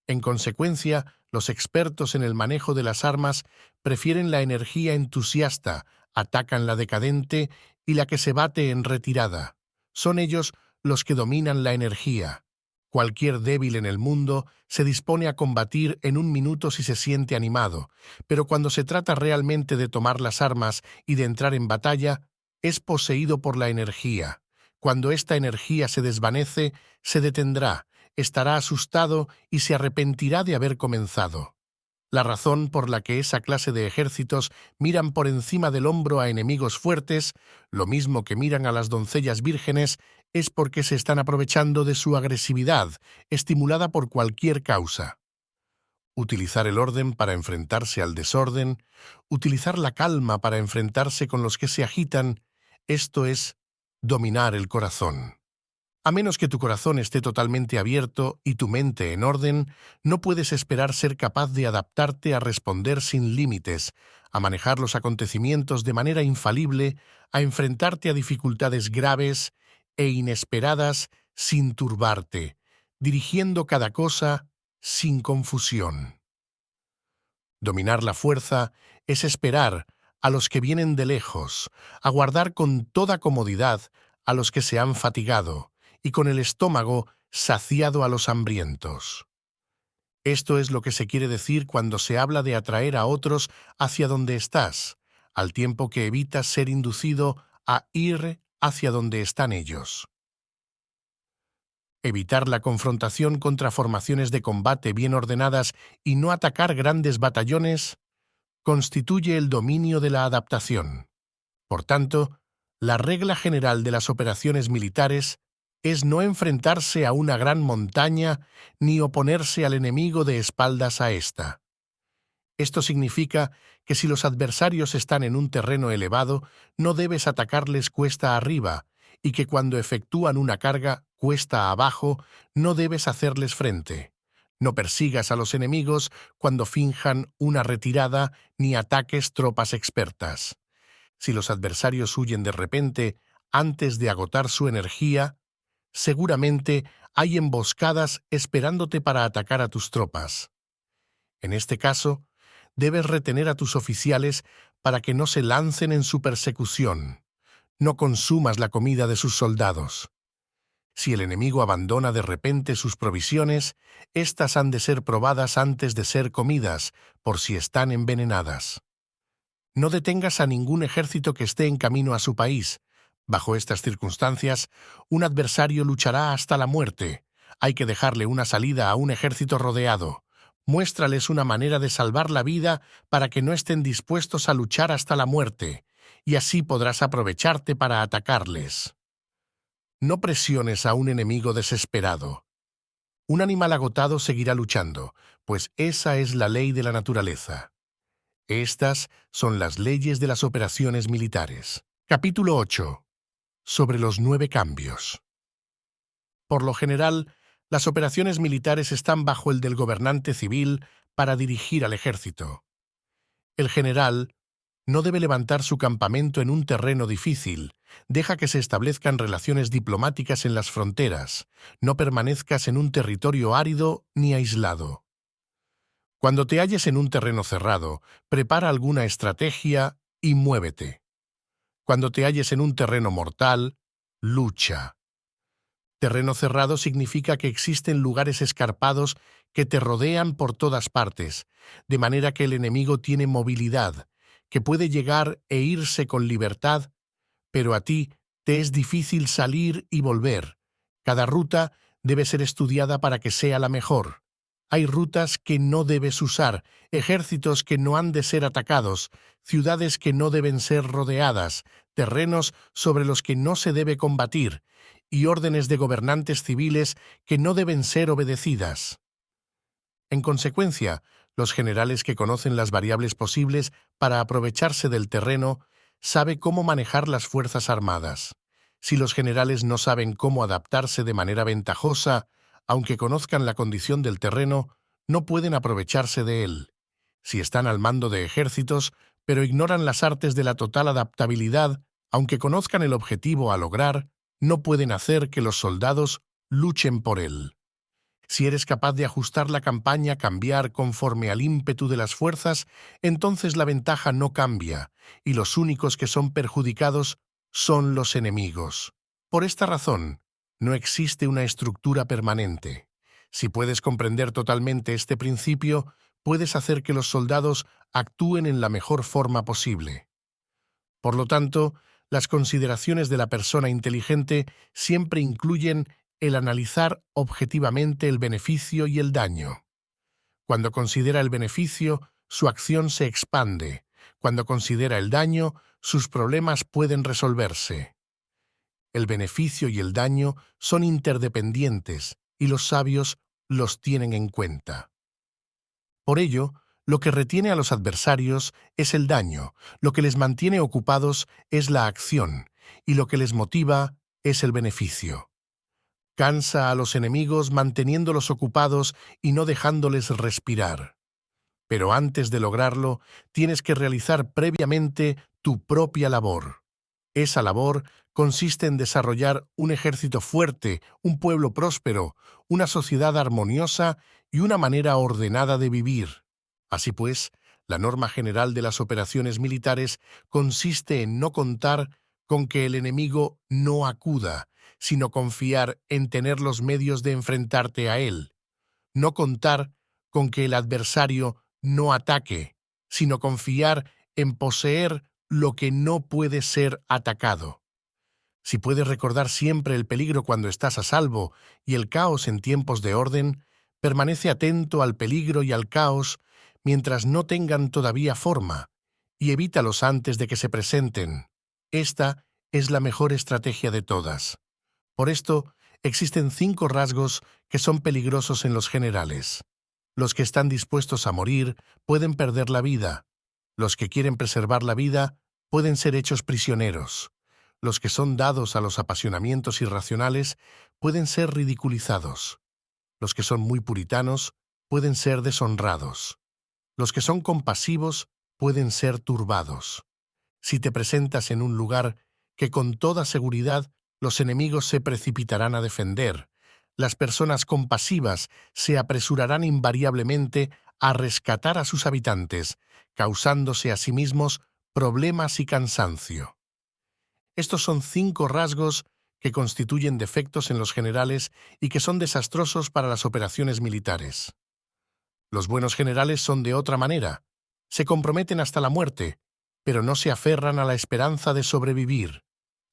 En consecuencia, los expertos en el manejo de las armas prefieren la energía entusiasta, atacan la decadente y la que se bate en retirada. Son ellos los que dominan la energía. Cualquier débil en el mundo se dispone a combatir en un minuto si se siente animado, pero cuando se trata realmente de tomar las armas y de entrar en batalla, es poseído por la energía. Cuando esta energía se desvanece, se detendrá, estará asustado y se arrepentirá de haber comenzado. La razón por la que esa clase de ejércitos miran por encima del hombro a enemigos fuertes, lo mismo que miran a las doncellas vírgenes, es porque se están aprovechando de su agresividad, estimulada por cualquier causa. Utilizar el orden para enfrentarse al desorden, utilizar la calma para enfrentarse con los que se agitan, esto es dominar el corazón. A menos que tu corazón esté totalmente abierto y tu mente en orden, no puedes esperar ser capaz de adaptarte a responder sin límites, a manejar los acontecimientos de manera infalible, a enfrentarte a dificultades graves e inesperadas sin turbarte, dirigiendo cada cosa sin confusión. Dominar la fuerza es esperar a los que vienen de lejos, aguardar con toda comodidad a los que se han fatigado, y con el estómago saciado a los hambrientos. Esto es lo que se quiere decir cuando se habla de atraer a otros hacia donde estás, al tiempo que evitas ser inducido a ir hacia donde están ellos. Evitar la confrontación contra formaciones de combate bien ordenadas y no atacar grandes batallones constituye el dominio de la adaptación. Por tanto, la regla general de las operaciones militares es no enfrentarse a una gran montaña ni oponerse al enemigo de espaldas a ésta. Esto significa que si los adversarios están en un terreno elevado, no debes atacarles cuesta arriba, y que cuando efectúan una carga cuesta abajo, no debes hacerles frente. No persigas a los enemigos cuando finjan una retirada ni ataques tropas expertas. Si los adversarios huyen de repente antes de agotar su energía, seguramente hay emboscadas esperándote para atacar a tus tropas. En este caso, debes retener a tus oficiales para que no se lancen en su persecución. No consumas la comida de sus soldados. Si el enemigo abandona de repente sus provisiones, éstas han de ser probadas antes de ser comidas, por si están envenenadas. No detengas a ningún ejército que esté en camino a su país. Bajo estas circunstancias, un adversario luchará hasta la muerte. Hay que dejarle una salida a un ejército rodeado. Muéstrales una manera de salvar la vida para que no estén dispuestos a luchar hasta la muerte, y así podrás aprovecharte para atacarles. No presiones a un enemigo desesperado. Un animal agotado seguirá luchando, pues esa es la ley de la naturaleza. Estas son las leyes de las operaciones militares. Capítulo 8. Sobre los 9 cambios. Por lo general, las operaciones militares están bajo el del gobernante civil para dirigir al ejército. El general no debe levantar su campamento en un terreno difícil, deja que se establezcan relaciones diplomáticas en las fronteras, no permanezcas en un territorio árido ni aislado. Cuando te halles en un terreno cerrado, prepara alguna estrategia y muévete. Cuando te halles en un terreno mortal, lucha. Terreno cerrado significa que existen lugares escarpados que te rodean por todas partes, de manera que el enemigo tiene movilidad, que puede llegar e irse con libertad, pero a ti te es difícil salir y volver. Cada ruta debe ser estudiada para que sea la mejor. Hay rutas que no debes usar, ejércitos que no han de ser atacados, ciudades que no deben ser rodeadas, terrenos sobre los que no se debe combatir, y órdenes de gobernantes civiles que no deben ser obedecidas. En consecuencia, los generales que conocen las variables posibles para aprovecharse del terreno saben cómo manejar las fuerzas armadas. Si los generales no saben cómo adaptarse de manera ventajosa, aunque conozcan la condición del terreno, no pueden aprovecharse de él. Si están al mando de ejércitos, pero ignoran las artes de la total adaptabilidad, aunque conozcan el objetivo a lograr, no pueden hacer que los soldados luchen por él. Si eres capaz de ajustar la campaña, cambiar conforme al ímpetu de las fuerzas, entonces la ventaja no cambia, y los únicos que son perjudicados son los enemigos. Por esta razón, no existe una estructura permanente. Si puedes comprender totalmente este principio, puedes hacer que los soldados actúen en la mejor forma posible. Por lo tanto, las consideraciones de la persona inteligente siempre incluyen el analizar objetivamente el beneficio y el daño. Cuando considera el beneficio, su acción se expande. Cuando considera el daño, sus problemas pueden resolverse. El beneficio y el daño son interdependientes y los sabios los tienen en cuenta. Por ello, lo que retiene a los adversarios es el daño, lo que les mantiene ocupados es la acción, y lo que les motiva es el beneficio. Cansa a los enemigos manteniéndolos ocupados y no dejándoles respirar. Pero antes de lograrlo, tienes que realizar previamente tu propia labor. Esa labor consiste en desarrollar un ejército fuerte, un pueblo próspero, una sociedad armoniosa y una manera ordenada de vivir. Así pues, la norma general de las operaciones militares consiste en no contar con que el enemigo no acuda, sino confiar en tener los medios de enfrentarte a él. No contar con que el adversario no ataque, sino confiar en poseer lo que no puede ser atacado. Si puedes recordar siempre el peligro cuando estás a salvo y el caos en tiempos de orden, permanece atento al peligro y al caos mientras no tengan todavía forma, y evítalos antes de que se presenten. Esta es la mejor estrategia de todas. Por esto, existen 5 rasgos que son peligrosos en los generales. Los que están dispuestos a morir pueden perder la vida. Los que quieren preservar la vida pueden ser hechos prisioneros. Los que son dados a los apasionamientos irracionales pueden ser ridiculizados. Los que son muy puritanos pueden ser deshonrados. Los que son compasivos pueden ser turbados. Si te presentas en un lugar que con toda seguridad los enemigos se precipitarán a defender, las personas compasivas se apresurarán invariablemente a rescatar a sus habitantes, causándose a sí mismos problemas y cansancio. Estos son 5 rasgos que constituyen defectos en los generales y que son desastrosos para las operaciones militares. Los buenos generales son de otra manera. Se comprometen hasta la muerte, pero no se aferran a la esperanza de sobrevivir.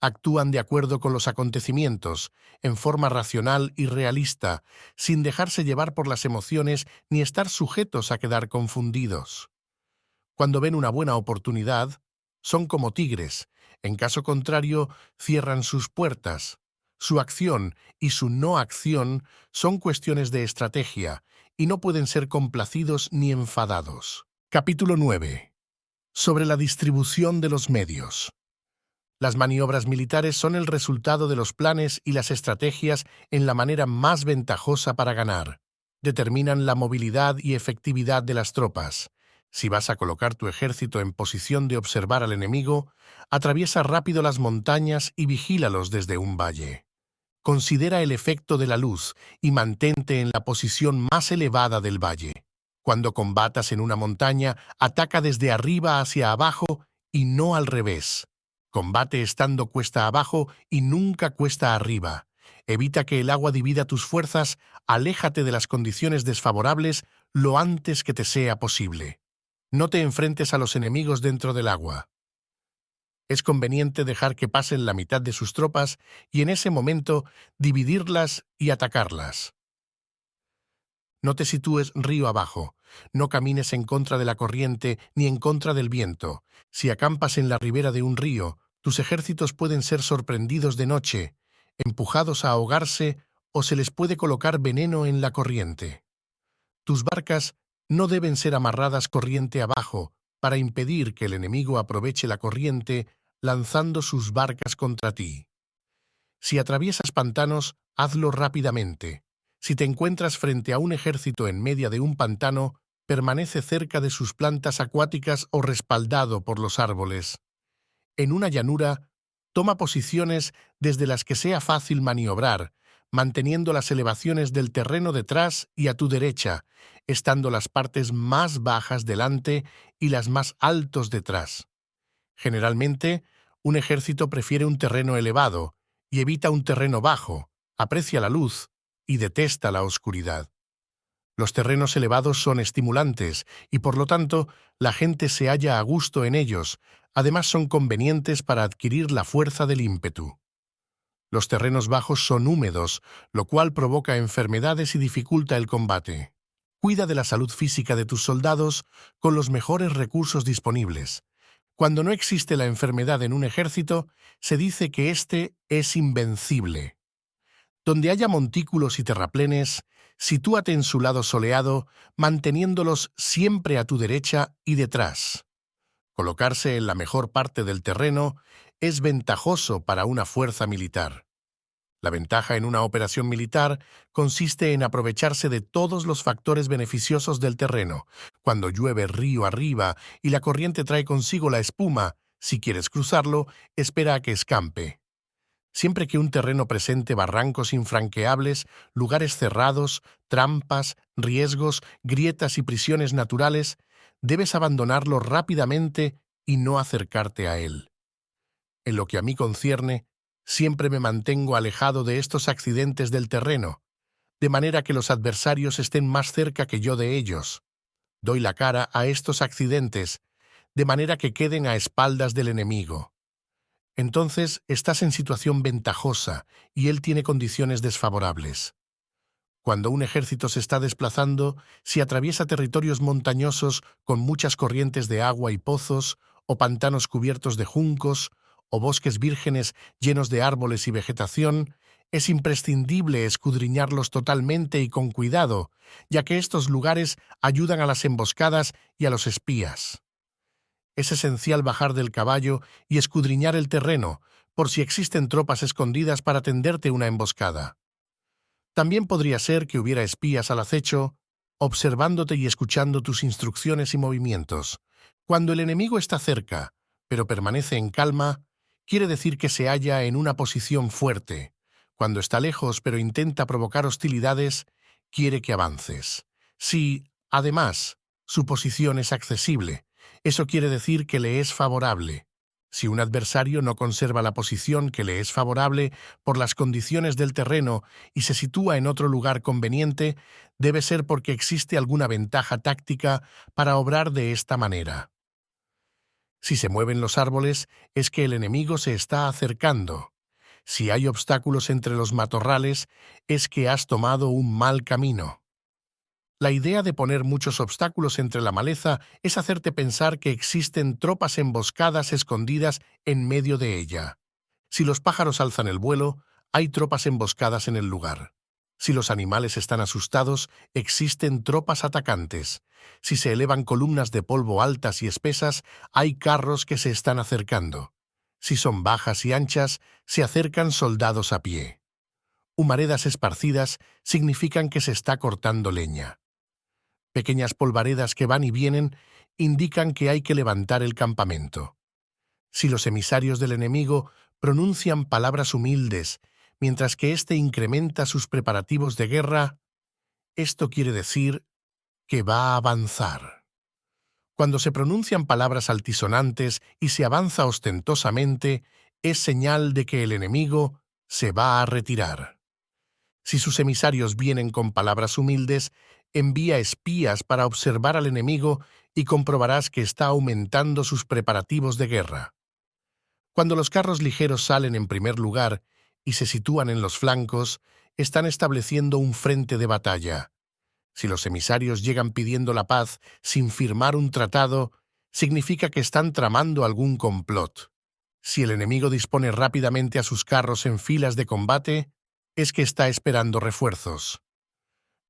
Actúan de acuerdo con los acontecimientos, en forma racional y realista, sin dejarse llevar por las emociones ni estar sujetos a quedar confundidos. Cuando ven una buena oportunidad, son como tigres. En caso contrario, cierran sus puertas. Su acción y su no acción son cuestiones de estrategia y no pueden ser complacidos ni enfadados. Capítulo 9. Sobre la distribución de los medios. Las maniobras militares son el resultado de los planes y las estrategias en la manera más ventajosa para ganar. Determinan la movilidad y efectividad de las tropas. Si vas a colocar tu ejército en posición de observar al enemigo, atraviesa rápido las montañas y vigílalos desde un valle. Considera el efecto de la luz y mantente en la posición más elevada del valle. Cuando combatas en una montaña, ataca desde arriba hacia abajo y no al revés. Combate estando cuesta abajo y nunca cuesta arriba. Evita que el agua divida tus fuerzas, aléjate de las condiciones desfavorables lo antes que te sea posible. No te enfrentes a los enemigos dentro del agua. Es conveniente dejar que pasen la mitad de sus tropas y en ese momento dividirlas y atacarlas. No te sitúes río abajo, no camines en contra de la corriente ni en contra del viento. Si acampas en la ribera de un río, tus ejércitos pueden ser sorprendidos de noche, empujados a ahogarse o se les puede colocar veneno en la corriente. Tus barcas no deben ser amarradas corriente abajo para impedir que el enemigo aproveche la corriente lanzando sus barcas contra ti. Si atraviesas pantanos, hazlo rápidamente. Si te encuentras frente a un ejército en medio de un pantano, permanece cerca de sus plantas acuáticas o respaldado por los árboles. En una llanura, toma posiciones desde las que sea fácil maniobrar, manteniendo las elevaciones del terreno detrás y a tu derecha, estando las partes más bajas delante y las más altos detrás. Generalmente, un ejército prefiere un terreno elevado y evita un terreno bajo, aprecia la luz y detesta la oscuridad. Los terrenos elevados son estimulantes y, por lo tanto, la gente se halla a gusto en ellos. Además, son convenientes para adquirir la fuerza del ímpetu. Los terrenos bajos son húmedos, lo cual provoca enfermedades y dificulta el combate. Cuida de la salud física de tus soldados con los mejores recursos disponibles. Cuando no existe la enfermedad en un ejército, se dice que éste es invencible. Donde haya montículos y terraplenes, sitúate en su lado soleado, manteniéndolos siempre a tu derecha y detrás. Colocarse en la mejor parte del terreno es ventajoso para una fuerza militar. La ventaja en una operación militar consiste en aprovecharse de todos los factores beneficiosos del terreno. Cuando llueve río arriba y la corriente trae consigo la espuma, si quieres cruzarlo, espera a que escampe. Siempre que un terreno presente barrancos infranqueables, lugares cerrados, trampas, riesgos, grietas y prisiones naturales, debes abandonarlo rápidamente y no acercarte a él. En lo que a mí concierne, siempre me mantengo alejado de estos accidentes del terreno, de manera que los adversarios estén más cerca que yo de ellos. Doy la cara a estos accidentes, de manera que queden a espaldas del enemigo. entonces estás en situación ventajosa y él tiene condiciones desfavorables. Cuando un ejército se está desplazando, si atraviesa territorios montañosos con muchas corrientes de agua y pozos, o pantanos cubiertos de juncos, o bosques vírgenes llenos de árboles y vegetación, es imprescindible escudriñarlos totalmente y con cuidado, ya que estos lugares ayudan a las emboscadas y a los espías. Es esencial bajar del caballo y escudriñar el terreno, por si existen tropas escondidas para tenderte una emboscada. También podría ser que hubiera espías al acecho, observándote y escuchando tus instrucciones y movimientos. Cuando el enemigo está cerca, pero permanece en calma, quiere decir que se halla en una posición fuerte. Cuando está lejos, pero intenta provocar hostilidades, quiere que avances. Si, además, su posición es accesible, eso quiere decir que le es favorable. Si un adversario no conserva la posición que le es favorable por las condiciones del terreno y se sitúa en otro lugar conveniente, debe ser porque existe alguna ventaja táctica para obrar de esta manera. Si se mueven los árboles, es que el enemigo se está acercando. Si hay obstáculos entre los matorrales, es que has tomado un mal camino. La idea de poner muchos obstáculos entre la maleza es hacerte pensar que existen tropas emboscadas escondidas en medio de ella. Si los pájaros alzan el vuelo, hay tropas emboscadas en el lugar. Si los animales están asustados, existen tropas atacantes. Si se elevan columnas de polvo altas y espesas, hay carros que se están acercando. Si son bajas y anchas, se acercan soldados a pie. Humaredas esparcidas significan que se está cortando leña. Pequeñas polvaredas que van y vienen indican que hay que levantar el campamento. Si los emisarios del enemigo pronuncian palabras humildes, mientras que éste incrementa sus preparativos de guerra, esto quiere decir que va a avanzar. Cuando se pronuncian palabras altisonantes y se avanza ostentosamente, es señal de que el enemigo se va a retirar. Si sus emisarios vienen con palabras humildes, envía espías para observar al enemigo y comprobarás que está aumentando sus preparativos de guerra. Cuando los carros ligeros salen en primer lugar y se sitúan en los flancos, están estableciendo un frente de batalla. Si los emisarios llegan pidiendo la paz sin firmar un tratado, significa que están tramando algún complot. Si el enemigo dispone rápidamente a sus carros en filas de combate, es que está esperando refuerzos.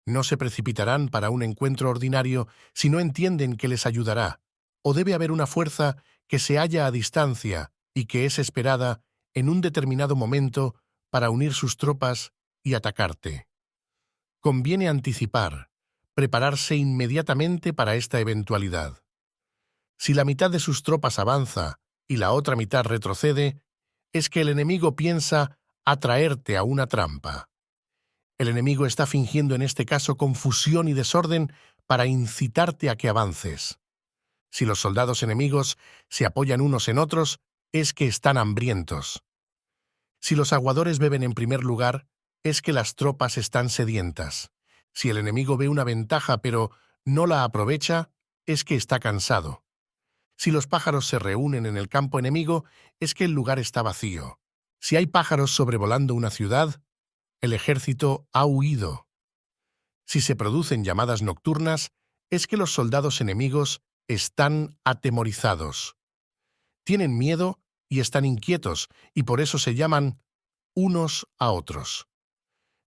No se precipitarán para un encuentro ordinario si no entienden que les ayudará, o debe haber una fuerza que se halla a distancia y que es esperada en un determinado momento para unir sus tropas y atacarte. Conviene anticipar, prepararse inmediatamente para esta eventualidad. Si la mitad de sus tropas avanza y la otra mitad retrocede, es que el enemigo piensa atraerte a una trampa. El enemigo está fingiendo en este caso confusión y desorden para incitarte a que avances. Si los soldados enemigos se apoyan unos en otros, es que están hambrientos. Si los aguadores beben en primer lugar, es que las tropas están sedientas. Si el enemigo ve una ventaja pero no la aprovecha, es que está cansado. Si los pájaros se reúnen en el campo enemigo, es que el lugar está vacío. Si hay pájaros sobrevolando una ciudad, el ejército ha huido. Si se producen llamadas nocturnas, es que los soldados enemigos están atemorizados. Tienen miedo y están inquietos, y por eso se llaman unos a otros.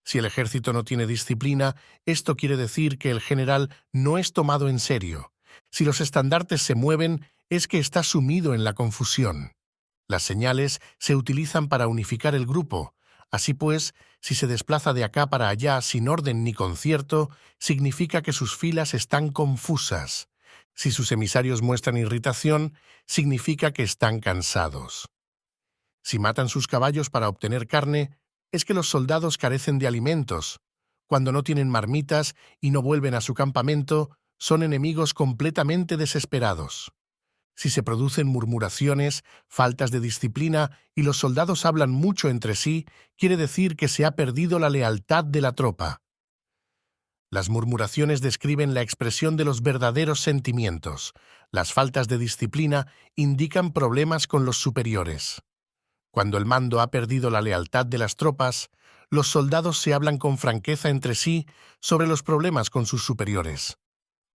Si el ejército no tiene disciplina, esto quiere decir que el general no es tomado en serio. Si los estandartes se mueven, es que está sumido en la confusión. Las señales se utilizan para unificar el grupo. Así pues, si se desplaza de acá para allá sin orden ni concierto, significa que sus filas están confusas. Si sus emisarios muestran irritación, significa que están cansados. Si matan sus caballos para obtener carne, es que los soldados carecen de alimentos. Cuando no tienen marmitas y no vuelven a su campamento, son enemigos completamente desesperados. Si se producen murmuraciones, faltas de disciplina y los soldados hablan mucho entre sí, quiere decir que se ha perdido la lealtad de la tropa. Las murmuraciones describen la expresión de los verdaderos sentimientos. Las faltas de disciplina indican problemas con los superiores. Cuando el mando ha perdido la lealtad de las tropas, los soldados se hablan con franqueza entre sí sobre los problemas con sus superiores.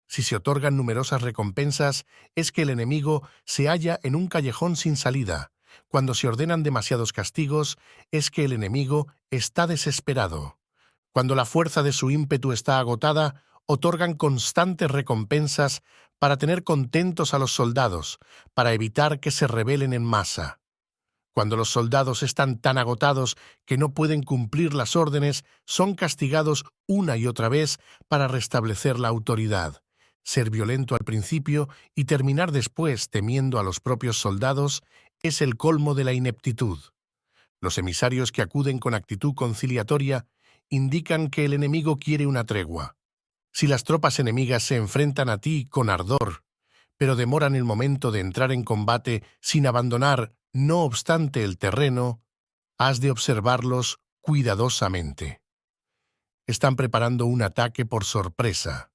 Si se otorgan numerosas recompensas, es que el enemigo se halla en un callejón sin salida. Cuando se ordenan demasiados castigos, es que el enemigo está desesperado. Cuando la fuerza de su ímpetu está agotada, otorgan constantes recompensas para tener contentos a los soldados, para evitar que se rebelen en masa. Cuando los soldados están tan agotados que no pueden cumplir las órdenes, son castigados una y otra vez para restablecer la autoridad. Ser violento al principio y terminar después temiendo a los propios soldados es el colmo de la ineptitud. Los emisarios que acuden con actitud conciliatoria indican que el enemigo quiere una tregua. Si las tropas enemigas se enfrentan a ti con ardor, pero demoran el momento de entrar en combate sin abandonar, no obstante, el terreno, has de observarlos cuidadosamente. Están preparando un ataque por sorpresa.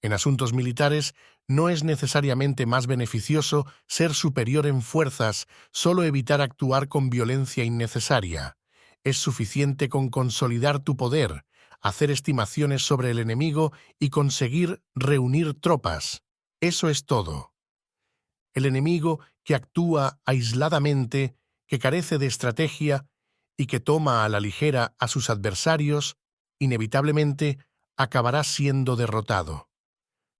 En asuntos militares, no es necesariamente más beneficioso ser superior en fuerzas, solo evitar actuar con violencia innecesaria. Es suficiente con consolidar tu poder, hacer estimaciones sobre el enemigo y conseguir reunir tropas. Eso es todo. El enemigo que actúa aisladamente, que carece de estrategia y que toma a la ligera a sus adversarios, inevitablemente acabará siendo derrotado.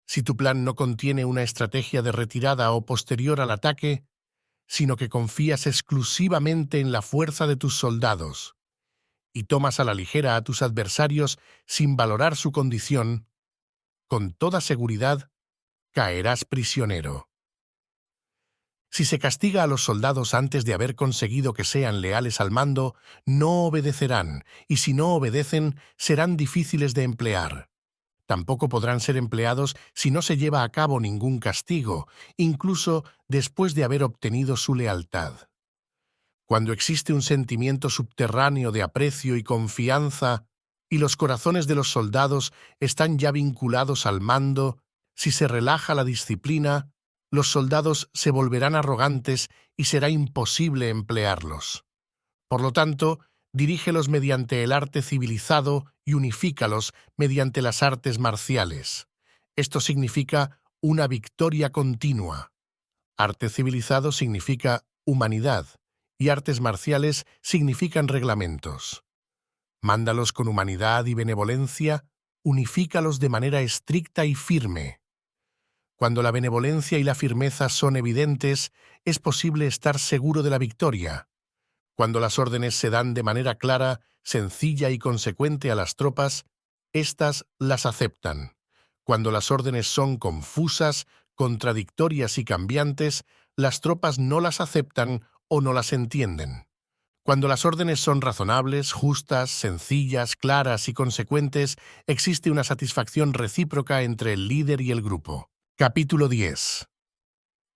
Si tu plan no contiene una estrategia de retirada o posterior al ataque, sino que confías exclusivamente en la fuerza de tus soldados y tomas a la ligera a tus adversarios sin valorar su condición, con toda seguridad caerás prisionero. Si se castiga a los soldados antes de haber conseguido que sean leales al mando, no obedecerán, y si no obedecen, serán difíciles de emplear. Tampoco podrán ser empleados si no se lleva a cabo ningún castigo, incluso después de haber obtenido su lealtad. Cuando existe un sentimiento subterráneo de aprecio y confianza, y los corazones de los soldados están ya vinculados al mando, si se relaja la disciplina, los soldados se volverán arrogantes y será imposible emplearlos. Por lo tanto, dirígelos mediante el arte civilizado y unifícalos mediante las artes marciales. Esto significa una victoria continua. Arte civilizado significa humanidad y artes marciales significan reglamentos. Mándalos con humanidad y benevolencia, unifícalos de manera estricta y firme. Cuando la benevolencia y la firmeza son evidentes, es posible estar seguro de la victoria. Cuando las órdenes se dan de manera clara, sencilla y consecuente a las tropas, éstas las aceptan. Cuando las órdenes son confusas, contradictorias y cambiantes, las tropas no las aceptan o no las entienden. Cuando las órdenes son razonables, justas, sencillas, claras y consecuentes, existe una satisfacción recíproca entre el líder y el grupo. Capítulo 10.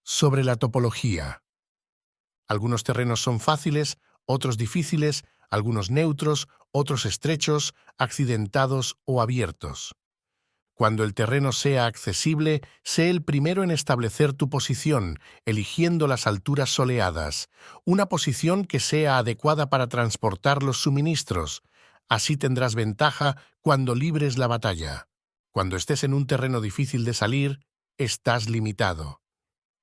Sobre la topología. Algunos terrenos son fáciles, otros difíciles, algunos neutros, otros estrechos, accidentados o abiertos. Cuando el terreno sea accesible, sé el primero en establecer tu posición, eligiendo las alturas soleadas, una posición que sea adecuada para transportar los suministros. Así tendrás ventaja cuando libres la batalla. Cuando estés en un terreno difícil de salir, estás limitado.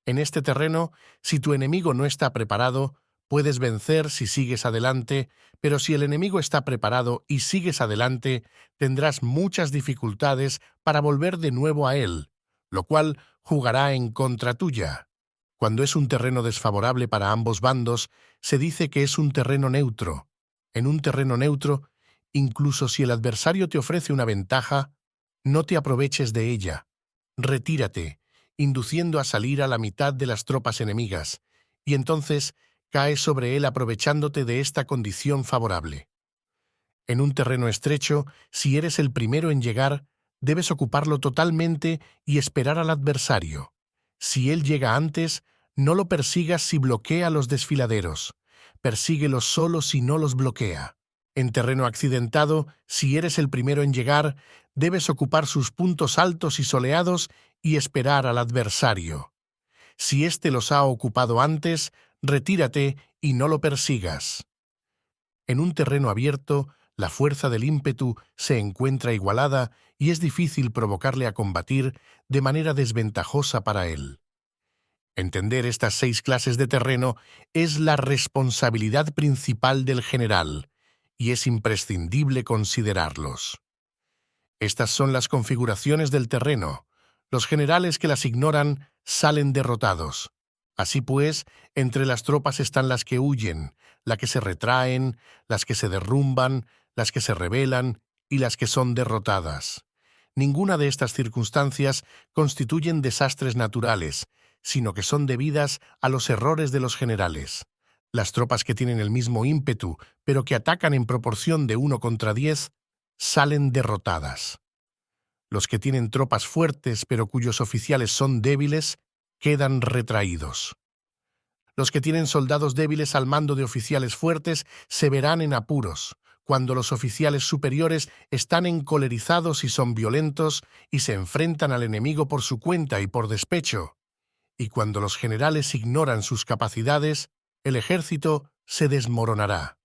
En este terreno, si tu enemigo no está preparado, puedes vencer si sigues adelante, pero si el enemigo está preparado y sigues adelante, tendrás muchas dificultades para volver de nuevo a él, lo cual jugará en contra tuya. Cuando es un terreno desfavorable para ambos bandos, se dice que es un terreno neutro. En un terreno neutro, incluso si el adversario te ofrece una ventaja, no te aproveches de ella. Retírate, induciendo a salir a la mitad de las tropas enemigas, y entonces cae sobre él aprovechándote de esta condición favorable. En un terreno estrecho, si eres el primero en llegar, debes ocuparlo totalmente y esperar al adversario. Si él llega antes, no lo persigas si bloquea los desfiladeros. Persíguelo solo si no los bloquea. En terreno accidentado, si eres el primero en llegar, debes ocupar sus puntos altos y soleados y esperar al adversario. Si éste los ha ocupado antes, retírate y no lo persigas. En un terreno abierto, la fuerza del ímpetu se encuentra igualada y es difícil provocarle a combatir de manera desventajosa para él. Entender estas 6 clases de terreno es la responsabilidad principal del general, y es imprescindible considerarlos. Estas son las configuraciones del terreno. Los generales que las ignoran salen derrotados. Así pues, entre las tropas están las que huyen, las que se retraen, las que se derrumban, las que se rebelan y las que son derrotadas. Ninguna de estas circunstancias constituyen desastres naturales, sino que son debidas a los errores de los generales. Las tropas que tienen el mismo ímpetu, pero que atacan en proporción de 1 contra 10, salen derrotadas. Los que tienen tropas fuertes, pero cuyos oficiales son débiles, quedan retraídos. Los que tienen soldados débiles al mando de oficiales fuertes se verán en apuros, cuando los oficiales superiores están encolerizados y son violentos y se enfrentan al enemigo por su cuenta y por despecho. Y cuando los generales ignoran sus capacidades, el ejército se desmoronará.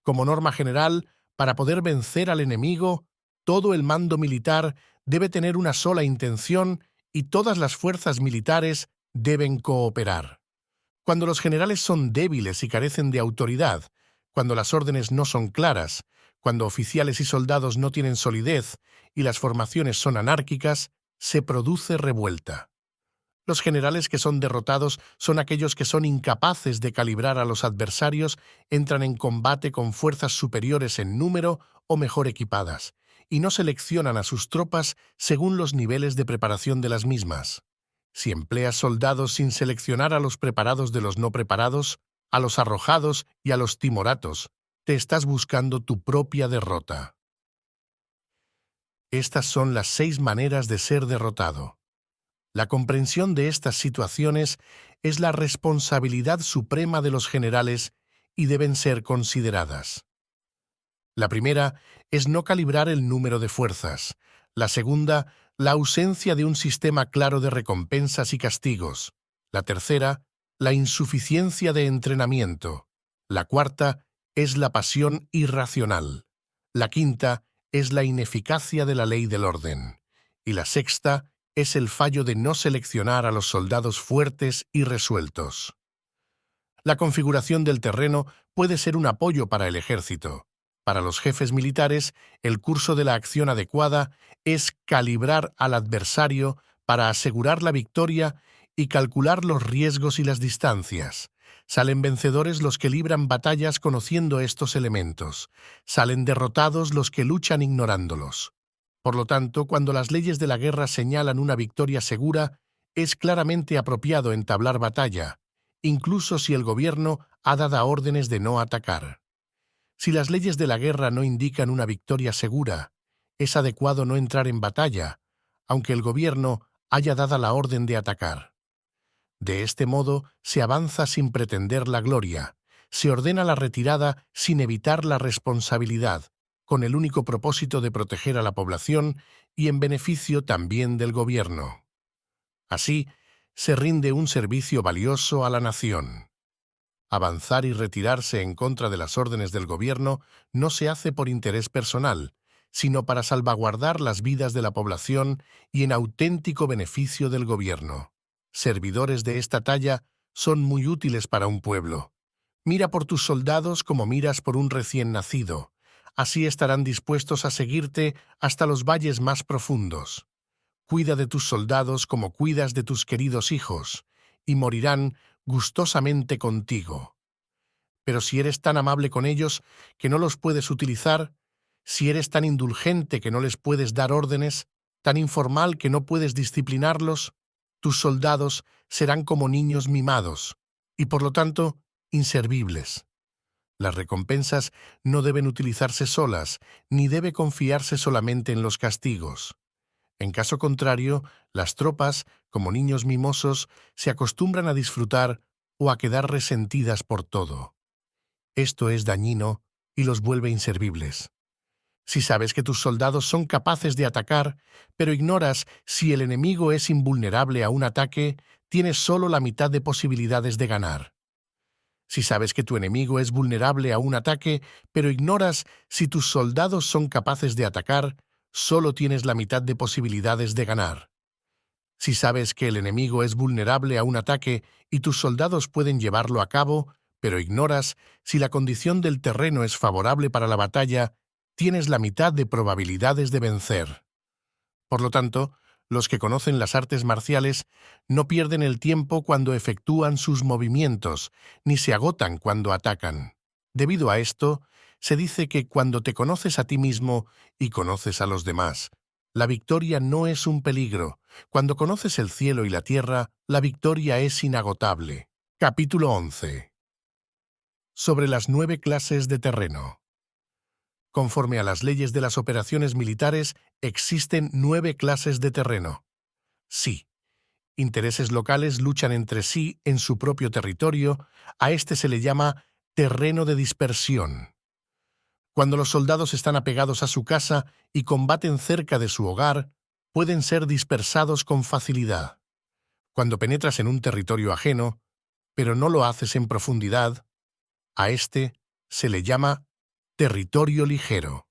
Como norma general, para poder vencer al enemigo, todo el mando militar debe tener una sola intención y todas las fuerzas militares deben cooperar. Cuando los generales son débiles y carecen de autoridad, cuando las órdenes no son claras, cuando oficiales y soldados no tienen solidez y las formaciones son anárquicas, se produce revuelta. Los generales que son derrotados son aquellos que son incapaces de calibrar a los adversarios, entran en combate con fuerzas superiores en número o mejor equipadas, y no seleccionan a sus tropas según los niveles de preparación de las mismas. Si empleas soldados sin seleccionar a los preparados de los no preparados, a los arrojados y a los timoratos, te estás buscando tu propia derrota. Estas son las 6 maneras de ser derrotado. La comprensión de estas situaciones es la responsabilidad suprema de los generales y deben ser consideradas. La primera es no calibrar el número de fuerzas. La segunda, la ausencia de un sistema claro de recompensas y castigos. La tercera, la insuficiencia de entrenamiento. La cuarta es la pasión irracional. La quinta es la ineficacia de la ley del orden. Y la sexta es el fallo de no seleccionar a los soldados fuertes y resueltos. La configuración del terreno puede ser un apoyo para el ejército. Para los jefes militares, el curso de la acción adecuada es calibrar al adversario para asegurar la victoria y calcular los riesgos y las distancias. Salen vencedores los que libran batallas conociendo estos elementos. Salen derrotados los que luchan ignorándolos. Por lo tanto, cuando las leyes de la guerra señalan una victoria segura, es claramente apropiado entablar batalla, incluso si el gobierno ha dado órdenes de no atacar. Si las leyes de la guerra no indican una victoria segura, es adecuado no entrar en batalla, aunque el gobierno haya dado la orden de atacar. De este modo, se avanza sin pretender la gloria, se ordena la retirada sin evitar la responsabilidad, con el único propósito de proteger a la población y en beneficio también del gobierno. Así, se rinde un servicio valioso a la nación. Avanzar y retirarse en contra de las órdenes del gobierno no se hace por interés personal, sino para salvaguardar las vidas de la población y en auténtico beneficio del gobierno. Servidores de esta talla son muy útiles para un pueblo. Mira por tus soldados como miras por un recién nacido. Así estarán dispuestos a seguirte hasta los valles más profundos. Cuida de tus soldados como cuidas de tus queridos hijos, y morirán gustosamente contigo. Pero si eres tan amable con ellos que no los puedes utilizar, si eres tan indulgente que no les puedes dar órdenes, tan informal que no puedes disciplinarlos, tus soldados serán como niños mimados, y por lo tanto, inservibles. Las recompensas no deben utilizarse solas, ni debe confiarse solamente en los castigos. En caso contrario, las tropas, como niños mimosos, se acostumbran a disfrutar o a quedar resentidas por todo. Esto es dañino y los vuelve inservibles. Si sabes que tus soldados son capaces de atacar, pero ignoras si el enemigo es invulnerable a un ataque, tienes solo la mitad de posibilidades de ganar. Si sabes que tu enemigo es vulnerable a un ataque, pero ignoras si tus soldados son capaces de atacar, solo tienes la mitad de posibilidades de ganar. Si sabes que el enemigo es vulnerable a un ataque y tus soldados pueden llevarlo a cabo, pero ignoras si la condición del terreno es favorable para la batalla, tienes la mitad de probabilidades de vencer. Por lo tanto, los que conocen las artes marciales no pierden el tiempo cuando efectúan sus movimientos, ni se agotan cuando atacan. Debido a esto, se dice que cuando te conoces a ti mismo y conoces a los demás, la victoria no es un peligro. Cuando conoces el cielo y la tierra, la victoria es inagotable. Capítulo 11. Sobre las 9 clases de terreno. Conforme a las leyes de las operaciones militares, existen 9 clases de terreno. Sí, intereses locales luchan entre sí en su propio territorio, a este se le llama terreno de dispersión. Cuando los soldados están apegados a su casa y combaten cerca de su hogar, pueden ser dispersados con facilidad. Cuando penetras en un territorio ajeno, pero no lo haces en profundidad, a este se le llama territorio ligero.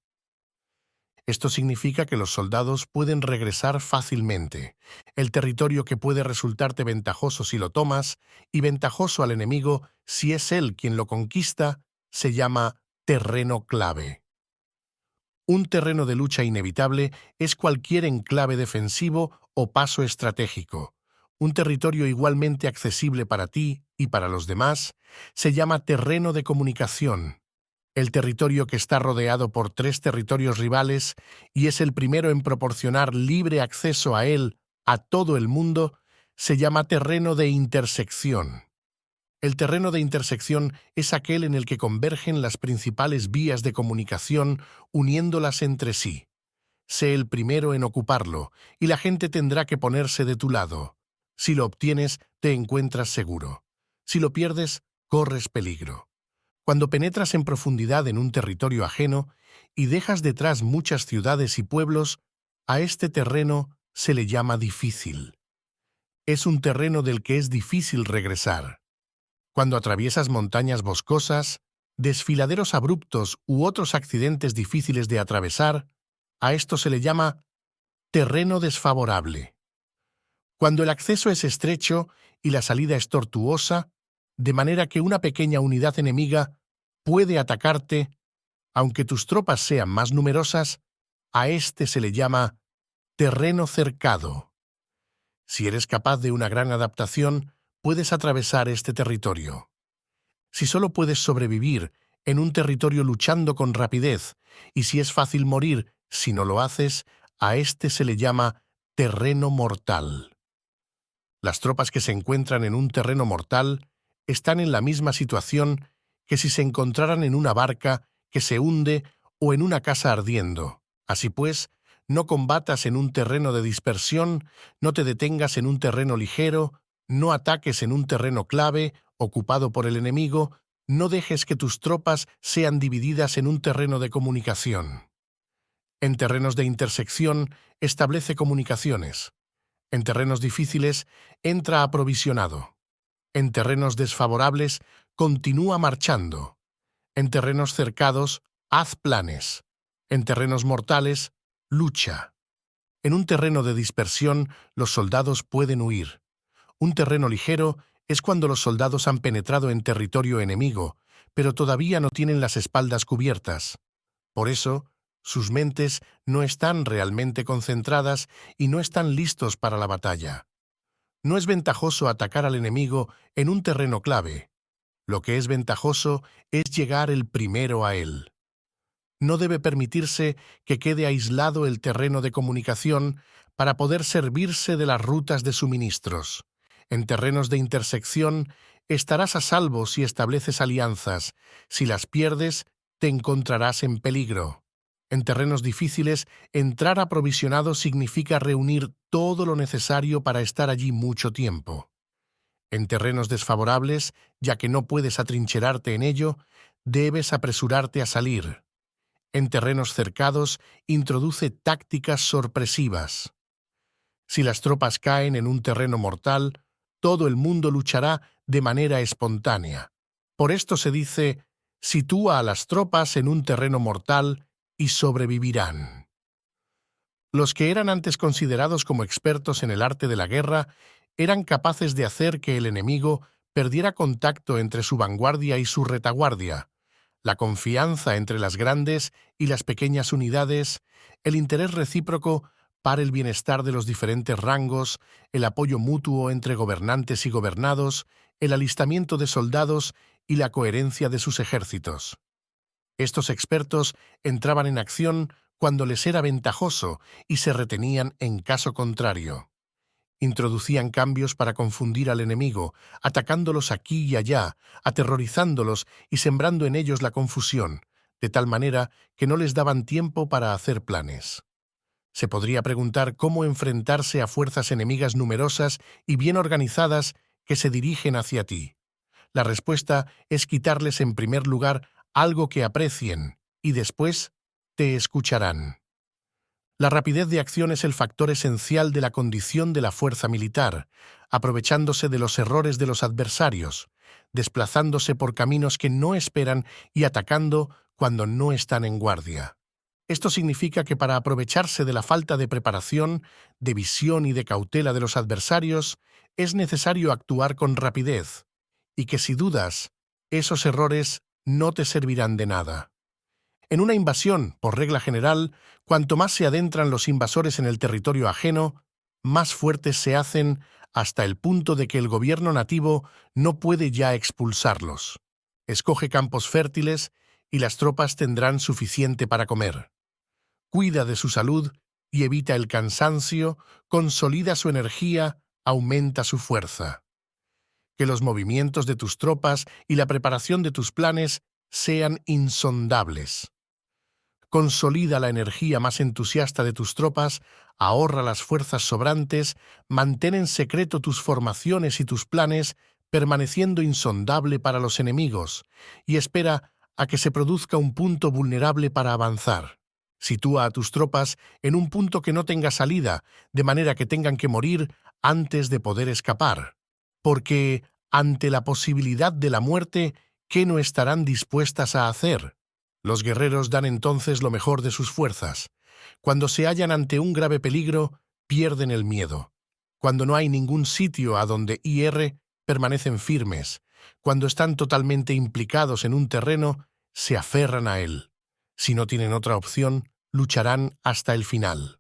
Esto significa que los soldados pueden regresar fácilmente. El territorio que puede resultarte ventajoso si lo tomas y ventajoso al enemigo si es él quien lo conquista, se llama terreno clave. Un terreno de lucha inevitable es cualquier enclave defensivo o paso estratégico. Un territorio igualmente accesible para ti y para los demás se llama terreno de comunicación. El territorio que está rodeado por 3 territorios rivales y es el primero en proporcionar libre acceso a él a todo el mundo, se llama terreno de intersección. El terreno de intersección es aquel en el que convergen las principales vías de comunicación uniéndolas entre sí. Sé el primero en ocuparlo y la gente tendrá que ponerse de tu lado. Si lo obtienes, te encuentras seguro. Si lo pierdes, corres peligro. Cuando penetras en profundidad en un territorio ajeno y dejas detrás muchas ciudades y pueblos, a este terreno se le llama difícil. Es un terreno del que es difícil regresar. Cuando atraviesas montañas boscosas, desfiladeros abruptos u otros accidentes difíciles de atravesar, a esto se le llama terreno desfavorable. Cuando el acceso es estrecho y la salida es tortuosa, de manera que una pequeña unidad enemiga puede atacarte, aunque tus tropas sean más numerosas, a este se le llama terreno cercado. Si eres capaz de una gran adaptación, puedes atravesar este territorio. Si solo puedes sobrevivir en un territorio luchando con rapidez, y si es fácil morir si no lo haces, a este se le llama terreno mortal. Las tropas que se encuentran en un terreno mortal están en la misma situación que si se encontraran en una barca que se hunde o en una casa ardiendo. Así pues, no combatas en un terreno de dispersión, no te detengas en un terreno ligero, no ataques en un terreno clave, ocupado por el enemigo, no dejes que tus tropas sean divididas en un terreno de comunicación. En terrenos de intersección, establece comunicaciones. En terrenos difíciles, entra aprovisionado. En terrenos desfavorables, continúa marchando. En terrenos cercados, haz planes. En terrenos mortales, lucha. En un terreno de dispersión, los soldados pueden huir. Un terreno ligero es cuando los soldados han penetrado en territorio enemigo, pero todavía no tienen las espaldas cubiertas. Por eso, sus mentes no están realmente concentradas y no están listos para la batalla. No es ventajoso atacar al enemigo en un terreno clave. Lo que es ventajoso es llegar el primero a él. No debe permitirse que quede aislado el terreno de comunicación para poder servirse de las rutas de suministros. En terrenos de intersección estarás a salvo si estableces alianzas. Si las pierdes, te encontrarás en peligro. En terrenos difíciles, entrar aprovisionado significa reunir todo lo necesario para estar allí mucho tiempo. En terrenos desfavorables, ya que no puedes atrincherarte en ello, debes apresurarte a salir. En terrenos cercados, introduce tácticas sorpresivas. Si las tropas caen en un terreno mortal, todo el mundo luchará de manera espontánea. Por esto se dice, sitúa a las tropas en un terreno mortal y sobrevivirán. Los que eran antes considerados como expertos en el arte de la guerra eran capaces de hacer que el enemigo perdiera contacto entre su vanguardia y su retaguardia, la confianza entre las grandes y las pequeñas unidades, el interés recíproco para el bienestar de los diferentes rangos, el apoyo mutuo entre gobernantes y gobernados, el alistamiento de soldados y la coherencia de sus ejércitos. Estos expertos entraban en acción cuando les era ventajoso y se retenían en caso contrario. Introducían cambios para confundir al enemigo, atacándolos aquí y allá, aterrorizándolos y sembrando en ellos la confusión, de tal manera que no les daban tiempo para hacer planes. Se podría preguntar cómo enfrentarse a fuerzas enemigas numerosas y bien organizadas que se dirigen hacia ti. La respuesta es quitarles en primer lugar algo que aprecien y después te escucharán. La rapidez de acción es el factor esencial de la condición de la fuerza militar, aprovechándose de los errores de los adversarios, desplazándose por caminos que no esperan y atacando cuando no están en guardia. Esto significa que para aprovecharse de la falta de preparación, de visión y de cautela de los adversarios, es necesario actuar con rapidez, y que si dudas, esos errores no te servirán de nada. En una invasión, por regla general, cuanto más se adentran los invasores en el territorio ajeno, más fuertes se hacen hasta el punto de que el gobierno nativo no puede ya expulsarlos. Escoge campos fértiles y las tropas tendrán suficiente para comer. Cuida de su salud y evita el cansancio, consolida su energía, aumenta su fuerza. Que los movimientos de tus tropas y la preparación de tus planes sean insondables. Consolida la energía más entusiasta de tus tropas, ahorra las fuerzas sobrantes, mantén en secreto tus formaciones y tus planes, permaneciendo insondable para los enemigos, y espera a que se produzca un punto vulnerable para avanzar. Sitúa a tus tropas en un punto que no tenga salida, de manera que tengan que morir antes de poder escapar. Porque, ante la posibilidad de la muerte, ¿qué no estarán dispuestas a hacer? Los guerreros dan entonces lo mejor de sus fuerzas. Cuando se hallan ante un grave peligro, pierden el miedo. Cuando no hay ningún sitio a donde ir, permanecen firmes. Cuando están totalmente implicados en un terreno, se aferran a él. Si no tienen otra opción, lucharán hasta el final.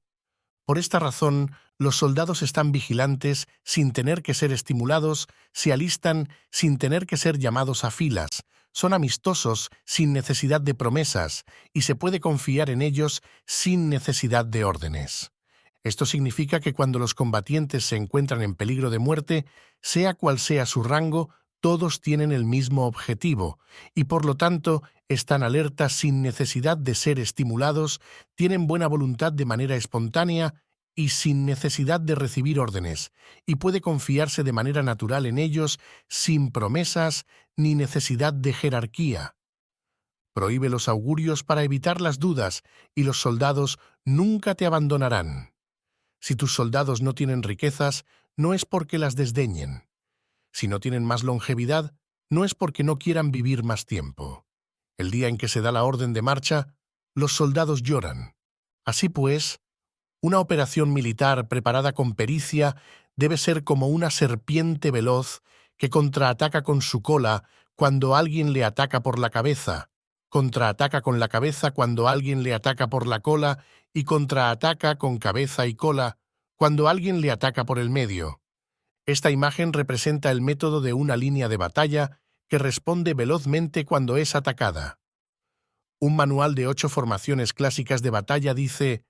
Por esta razón, los soldados están vigilantes sin tener que ser estimulados, se alistan sin tener que ser llamados a filas, son amistosos sin necesidad de promesas y se puede confiar en ellos sin necesidad de órdenes. Esto significa que cuando los combatientes se encuentran en peligro de muerte, sea cual sea su rango, todos tienen el mismo objetivo y por lo tanto están alertas sin necesidad de ser estimulados, tienen buena voluntad de manera espontánea y sin necesidad de recibir órdenes, y puede confiarse de manera natural en ellos sin promesas ni necesidad de jerarquía. Prohíbe los augurios para evitar las dudas y los soldados nunca te abandonarán. Si tus soldados no tienen riquezas, no es porque las desdeñen. Si no tienen más longevidad, no es porque no quieran vivir más tiempo. El día en que se da la orden de marcha, los soldados lloran. Así pues, una operación militar preparada con pericia debe ser como una serpiente veloz que contraataca con su cola cuando alguien le ataca por la cabeza, contraataca con la cabeza cuando alguien le ataca por la cola y contraataca con cabeza y cola cuando alguien le ataca por el medio. Esta imagen representa el método de una línea de batalla que responde velozmente cuando es atacada. Un manual de 8 formaciones clásicas de batalla dice: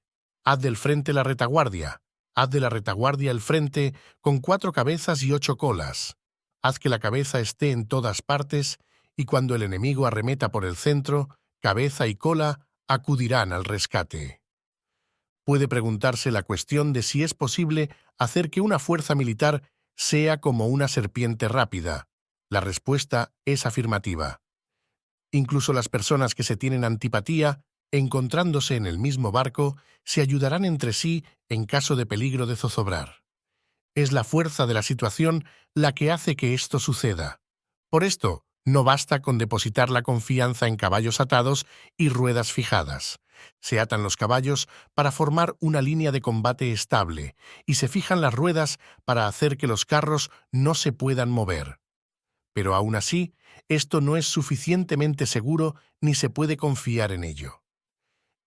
haz del frente la retaguardia, haz de la retaguardia el frente con 4 cabezas y 8 colas. Haz que la cabeza esté en todas partes y cuando el enemigo arremeta por el centro, cabeza y cola acudirán al rescate. Puede preguntarse la cuestión de si es posible hacer que una fuerza militar sea como una serpiente rápida. La respuesta es afirmativa. Incluso las personas que se tienen antipatía, encontrándose en el mismo barco, se ayudarán entre sí en caso de peligro de zozobrar. Es la fuerza de la situación la que hace que esto suceda. Por esto, No basta con depositar la confianza en caballos atados y ruedas fijadas. Se atan los caballos para formar una línea de combate estable y se fijan las ruedas para hacer que los carros no se puedan mover. Pero aún así, esto no es suficientemente seguro ni se puede confiar en ello.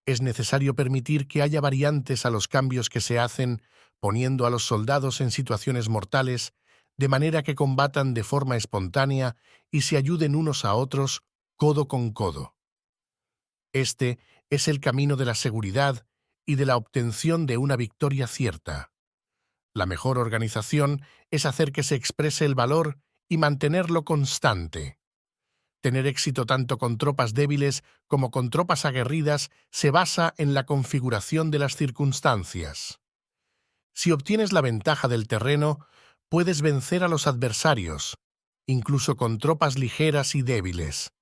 Es necesario permitir que haya variantes a los cambios que se hacen, poniendo a los soldados en situaciones mortales, de manera que combatan de forma espontánea y se ayuden unos a otros codo con codo. Este es el camino de la seguridad y de la obtención de una victoria cierta. La mejor organización es hacer que se exprese el valor y mantenerlo constante. Tener éxito tanto con tropas débiles como con tropas aguerridas se basa en la configuración de las circunstancias. Si obtienes la ventaja del terreno, puedes vencer a los adversarios, incluso con tropas ligeras y débiles.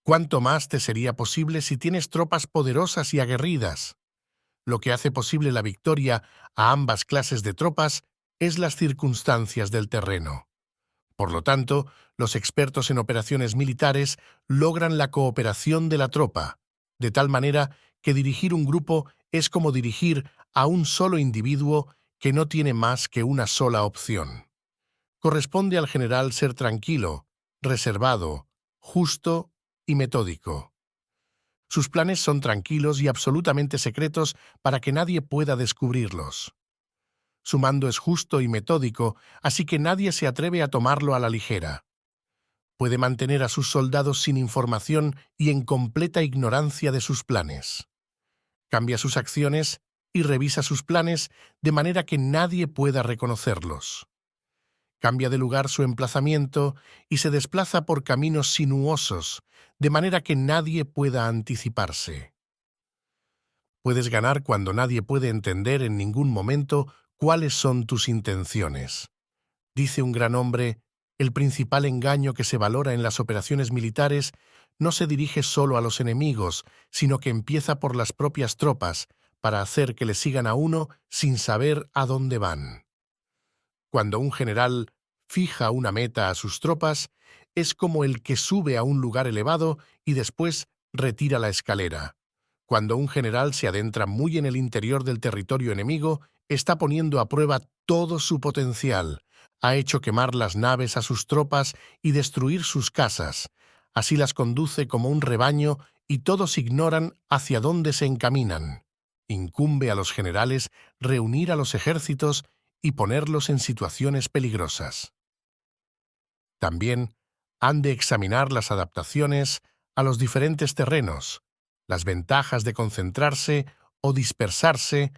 ¿Cuánto más te sería posible si tienes tropas poderosas y aguerridas? Lo que hace posible la victoria a ambas clases de tropas es las circunstancias del terreno. Por lo tanto, los expertos en operaciones militares logran la cooperación de la tropa, de tal manera que dirigir un grupo es como dirigir a un solo individuo que no tiene más que una sola opción. Corresponde al general ser tranquilo, reservado, justo y metódico. Sus planes son tranquilos y absolutamente secretos para que nadie pueda descubrirlos. Su mando es justo y metódico, así que nadie se atreve a tomarlo a la ligera. Puede mantener a sus soldados sin información y en completa ignorancia de sus planes. Cambia sus acciones y revisa sus planes de manera que nadie pueda reconocerlos. Cambia de lugar su emplazamiento y se desplaza por caminos sinuosos, de manera que nadie pueda anticiparse. Puedes ganar cuando nadie puede entender en ningún momento cuáles son tus intenciones. Dice un gran hombre, el principal engaño que se valora en las operaciones militares no se dirige solo a los enemigos, sino que empieza por las propias tropas, para hacer que le sigan a uno sin saber a dónde van. Cuando un general fija una meta a sus tropas, es como el que sube a un lugar elevado y después retira la escalera. Cuando un general se adentra muy en el interior del territorio enemigo, está poniendo a prueba todo su potencial. Ha hecho quemar las naves a sus tropas y destruir sus casas. Así las conduce como un rebaño y todos ignoran hacia dónde se encaminan. Incumbe a los generales reunir a los ejércitos y ponerlos en situaciones peligrosas. También han de examinar las adaptaciones a los diferentes terrenos, las ventajas de concentrarse o dispersarse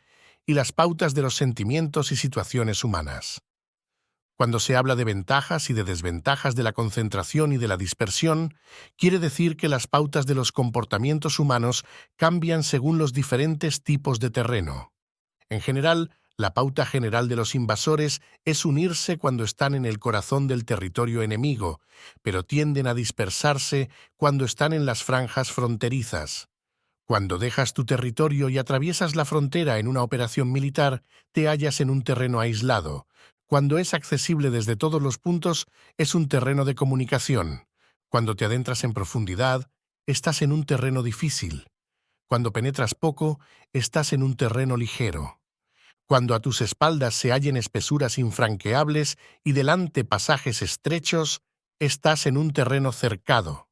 y las pautas de los sentimientos y situaciones humanas. Cuando se habla de ventajas y de desventajas de la concentración y de la dispersión, quiere decir que las pautas de los comportamientos humanos cambian según los diferentes tipos de terreno. En general, la pauta general de los invasores es unirse cuando están en el corazón del territorio enemigo, pero tienden a dispersarse cuando están en las franjas fronterizas. Cuando dejas tu territorio y atraviesas la frontera en una operación militar, te hallas en un terreno aislado. Cuando es accesible desde todos los puntos, es un terreno de comunicación. Cuando te adentras en profundidad, estás en un terreno difícil. Cuando penetras poco, estás en un terreno ligero. Cuando a tus espaldas se hallen espesuras infranqueables y delante pasajes estrechos, estás en un terreno cercado.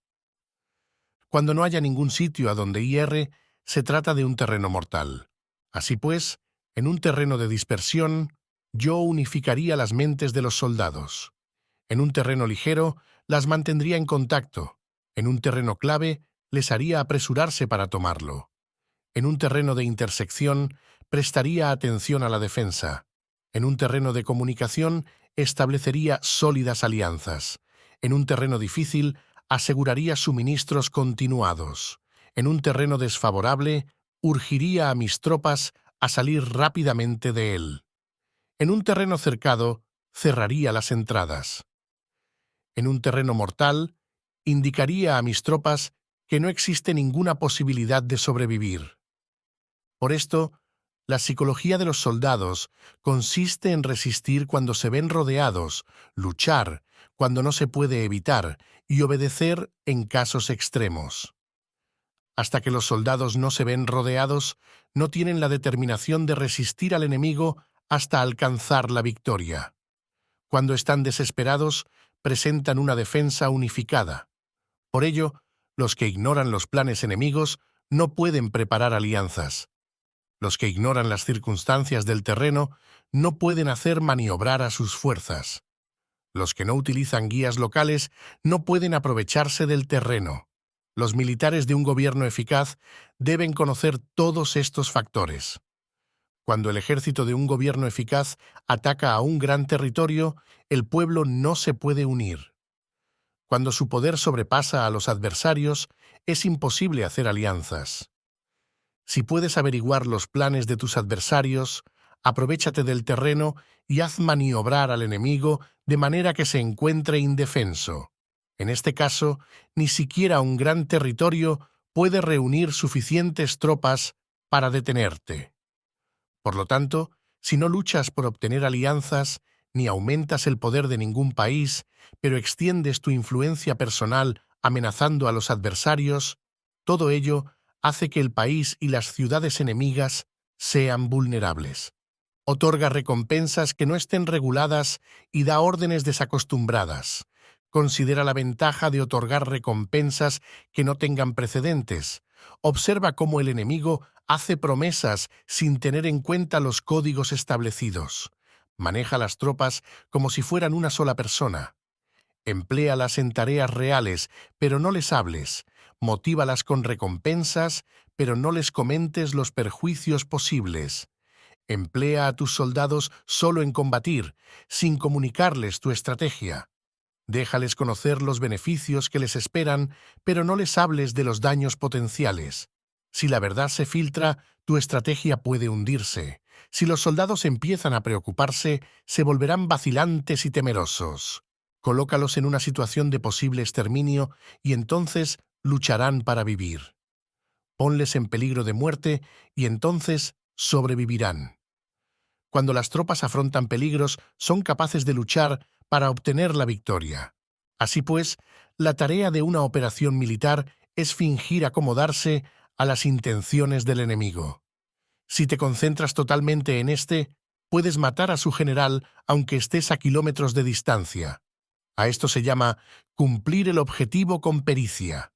Cuando no haya ningún sitio a donde hierre, se trata de un terreno mortal. Así pues, en un terreno de dispersión, yo unificaría las mentes de los soldados. En un terreno ligero, las mantendría en contacto. En un terreno clave, les haría apresurarse para tomarlo. En un terreno de intersección, prestaría atención a la defensa. En un terreno de comunicación, establecería sólidas alianzas. En un terreno difícil, aseguraría suministros continuados. En un terreno desfavorable, urgiría a mis tropas a salir rápidamente de él. En un terreno cercado, cerraría las entradas. En un terreno mortal, indicaría a mis tropas que no existe ninguna posibilidad de sobrevivir. Por esto, la psicología de los soldados consiste en resistir cuando se ven rodeados, luchar cuando no se puede evitar, y obedecer en casos extremos. Hasta que los soldados no se ven rodeados, no tienen la determinación de resistir al enemigo hasta alcanzar la victoria. Cuando están desesperados, presentan una defensa unificada. Por ello, los que ignoran los planes enemigos no pueden preparar alianzas. Los que ignoran las circunstancias del terreno no pueden hacer maniobrar a sus fuerzas. Los que no utilizan guías locales no pueden aprovecharse del terreno. Los militares de un gobierno eficaz deben conocer todos estos factores. Cuando el ejército de un gobierno eficaz ataca a un gran territorio, el pueblo no se puede unir. Cuando su poder sobrepasa a los adversarios, es imposible hacer alianzas. Si puedes averiguar los planes de tus adversarios, aprovéchate del terreno y haz maniobrar al enemigo de manera que se encuentre indefenso. En este caso, ni siquiera un gran territorio puede reunir suficientes tropas para detenerte. Por lo tanto, si no luchas por obtener alianzas, ni aumentas el poder de ningún país, pero extiendes tu influencia personal amenazando a los adversarios, todo ello hace que el país y las ciudades enemigas sean vulnerables. Otorga recompensas que no estén reguladas y da órdenes desacostumbradas. Considera la ventaja de otorgar recompensas que no tengan precedentes. Observa cómo el enemigo hace promesas sin tener en cuenta los códigos establecidos. Maneja las tropas como si fueran una sola persona. Empléalas en tareas reales, pero no les hables. Motívalas con recompensas, pero no les comentes los perjuicios posibles. Emplea a tus soldados solo en combatir, sin comunicarles tu estrategia. Déjales conocer los beneficios que les esperan, pero no les hables de los daños potenciales. Si la verdad se filtra, tu estrategia puede hundirse. Si los soldados empiezan a preocuparse, se volverán vacilantes y temerosos. Colócalos en una situación de posible exterminio y entonces lucharán para vivir. Ponles en peligro de muerte y entonces sobrevivirán. Cuando las tropas afrontan peligros, son capaces de luchar para obtener la victoria. Así pues, la tarea de una operación militar es fingir acomodarse a las intenciones del enemigo. Si te concentras totalmente en este, puedes matar a su general aunque estés a kilómetros de distancia. A esto se llama cumplir el objetivo con pericia.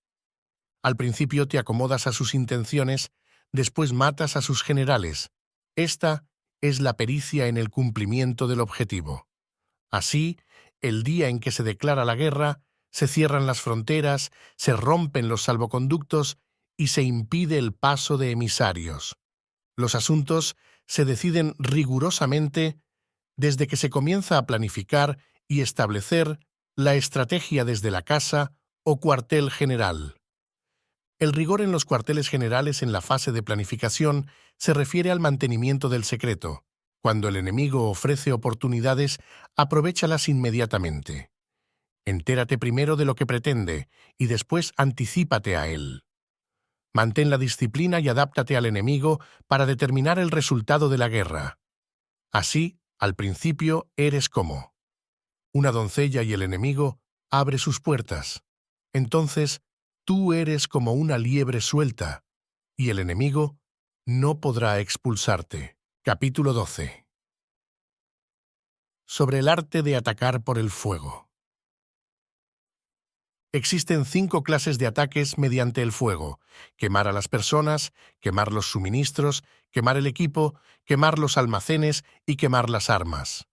Al principio te acomodas a sus intenciones, después matas a sus generales. Esta es la pericia en el cumplimiento del objetivo. Así, el día en que se declara la guerra, se cierran las fronteras, se rompen los salvoconductos y se impide el paso de emisarios. Los asuntos se deciden rigurosamente desde que se comienza a planificar y establecer la estrategia desde la casa o cuartel general. El rigor en los cuarteles generales en la fase de planificación se refiere al mantenimiento del secreto. Cuando el enemigo ofrece oportunidades, aprovéchalas inmediatamente. Entérate primero de lo que pretende y después anticípate a él. Mantén la disciplina y adáptate al enemigo para determinar el resultado de la guerra. Así, al principio, eres como una doncella y el enemigo abre sus puertas. Entonces, tú eres como una liebre suelta, y el enemigo no podrá expulsarte. Capítulo 12. Sobre el arte de atacar por el fuego. Existen 5 clases de ataques mediante el fuego: quemar a las personas, quemar los suministros, quemar el equipo, quemar los almacenes y quemar las armas.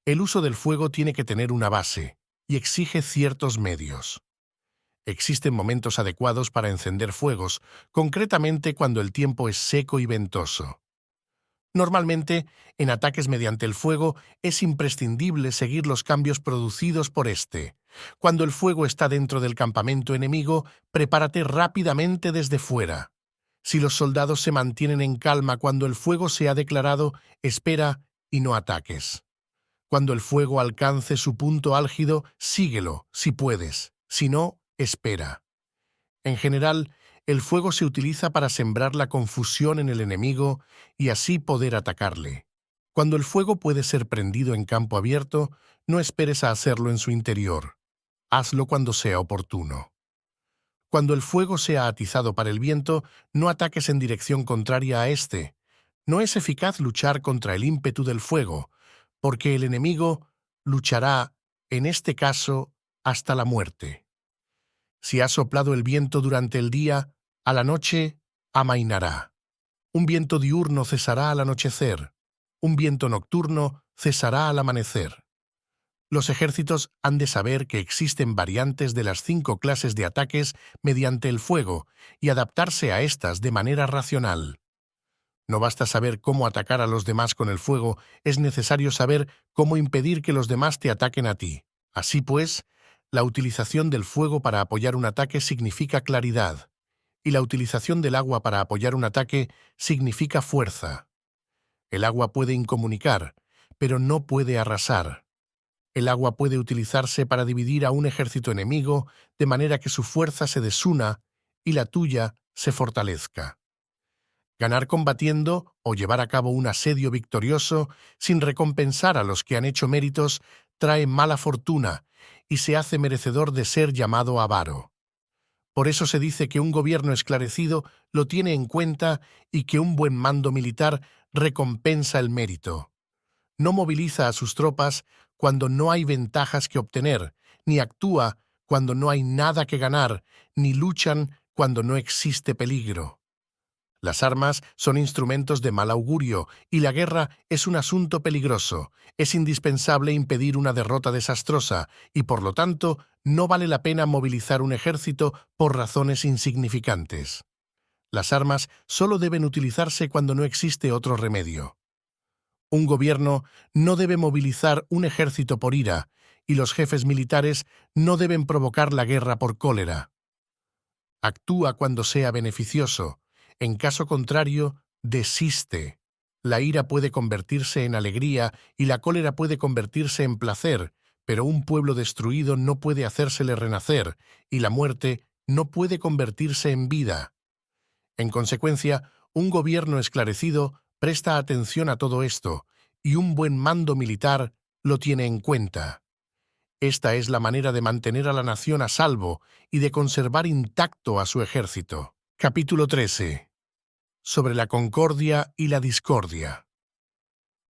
El uso del fuego tiene que tener una base y exige ciertos medios. Existen momentos adecuados para encender fuegos, concretamente cuando el tiempo es seco y ventoso. Normalmente, en ataques mediante el fuego, es imprescindible seguir los cambios producidos por este. Cuando el fuego está dentro del campamento enemigo, prepárate rápidamente desde fuera. Si los soldados se mantienen en calma cuando el fuego se ha declarado, espera y no ataques. Cuando el fuego alcance su punto álgido, síguelo, si puedes. Si no, espera. En general, el fuego se utiliza para sembrar la confusión en el enemigo y así poder atacarle. Cuando el fuego puede ser prendido en campo abierto, no esperes a hacerlo en su interior. Hazlo cuando sea oportuno. Cuando el fuego sea atizado para el viento, no ataques en dirección contraria a éste. No es eficaz luchar contra el ímpetu del fuego, porque el enemigo luchará, en este caso, hasta la muerte. Si ha soplado el viento durante el día, a la noche amainará. Un viento diurno cesará al anochecer. Un viento nocturno cesará al amanecer. Los ejércitos han de saber que existen variantes de las 5 clases de ataques mediante el fuego y adaptarse a estas de manera racional. No basta saber cómo atacar a los demás con el fuego, es necesario saber cómo impedir que los demás te ataquen a ti. Así pues, la utilización del fuego para apoyar un ataque significa claridad, y la utilización del agua para apoyar un ataque significa fuerza. El agua puede incomunicar, pero no puede arrasar. El agua puede utilizarse para dividir a un ejército enemigo de manera que su fuerza se desuna y la tuya se fortalezca. Ganar combatiendo o llevar a cabo un asedio victorioso sin recompensar a los que han hecho méritos trae mala fortuna y se hace merecedor de ser llamado avaro. Por eso se dice que un gobierno esclarecido lo tiene en cuenta y que un buen mando militar recompensa el mérito. No moviliza a sus tropas cuando no hay ventajas que obtener, ni actúa cuando no hay nada que ganar, ni luchan cuando no existe peligro. Las armas son instrumentos de mal augurio y la guerra es un asunto peligroso. Es indispensable impedir una derrota desastrosa y, por lo tanto, no vale la pena movilizar un ejército por razones insignificantes. Las armas solo deben utilizarse cuando no existe otro remedio. Un gobierno no debe movilizar un ejército por ira y los jefes militares no deben provocar la guerra por cólera. Actúa cuando sea beneficioso. En caso contrario, desiste. La ira puede convertirse en alegría y la cólera puede convertirse en placer, pero un pueblo destruido no puede hacérsele renacer y la muerte no puede convertirse en vida. En consecuencia, un gobierno esclarecido presta atención a todo esto y un buen mando militar lo tiene en cuenta. Esta es la manera de mantener a la nación a salvo y de conservar intacto a su ejército. Capítulo 13. Sobre la concordia y la discordia.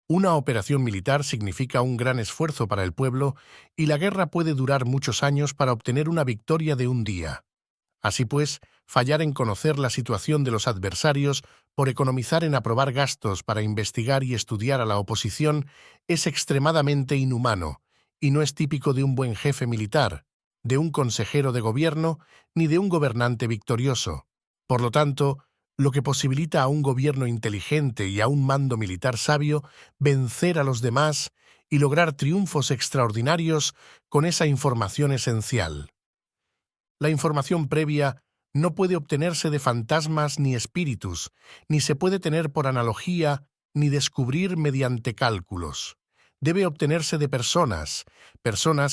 Una operación militar significa un gran esfuerzo para el pueblo y la guerra puede durar muchos años para obtener una victoria de un día. Así pues, fallar en conocer la situación de los adversarios por economizar en aprobar gastos para investigar y estudiar a la oposición es extremadamente inhumano y no es típico de un buen jefe militar, de un consejero de gobierno ni de un gobernante victorioso. Por lo tanto, lo que posibilita a un gobierno inteligente y a un mando militar sabio vencer a los demás y lograr triunfos extraordinarios con esa información esencial. La información previa no puede obtenerse de fantasmas ni espíritus, ni se puede tener por analogía ni descubrir mediante cálculos. Debe obtenerse de personas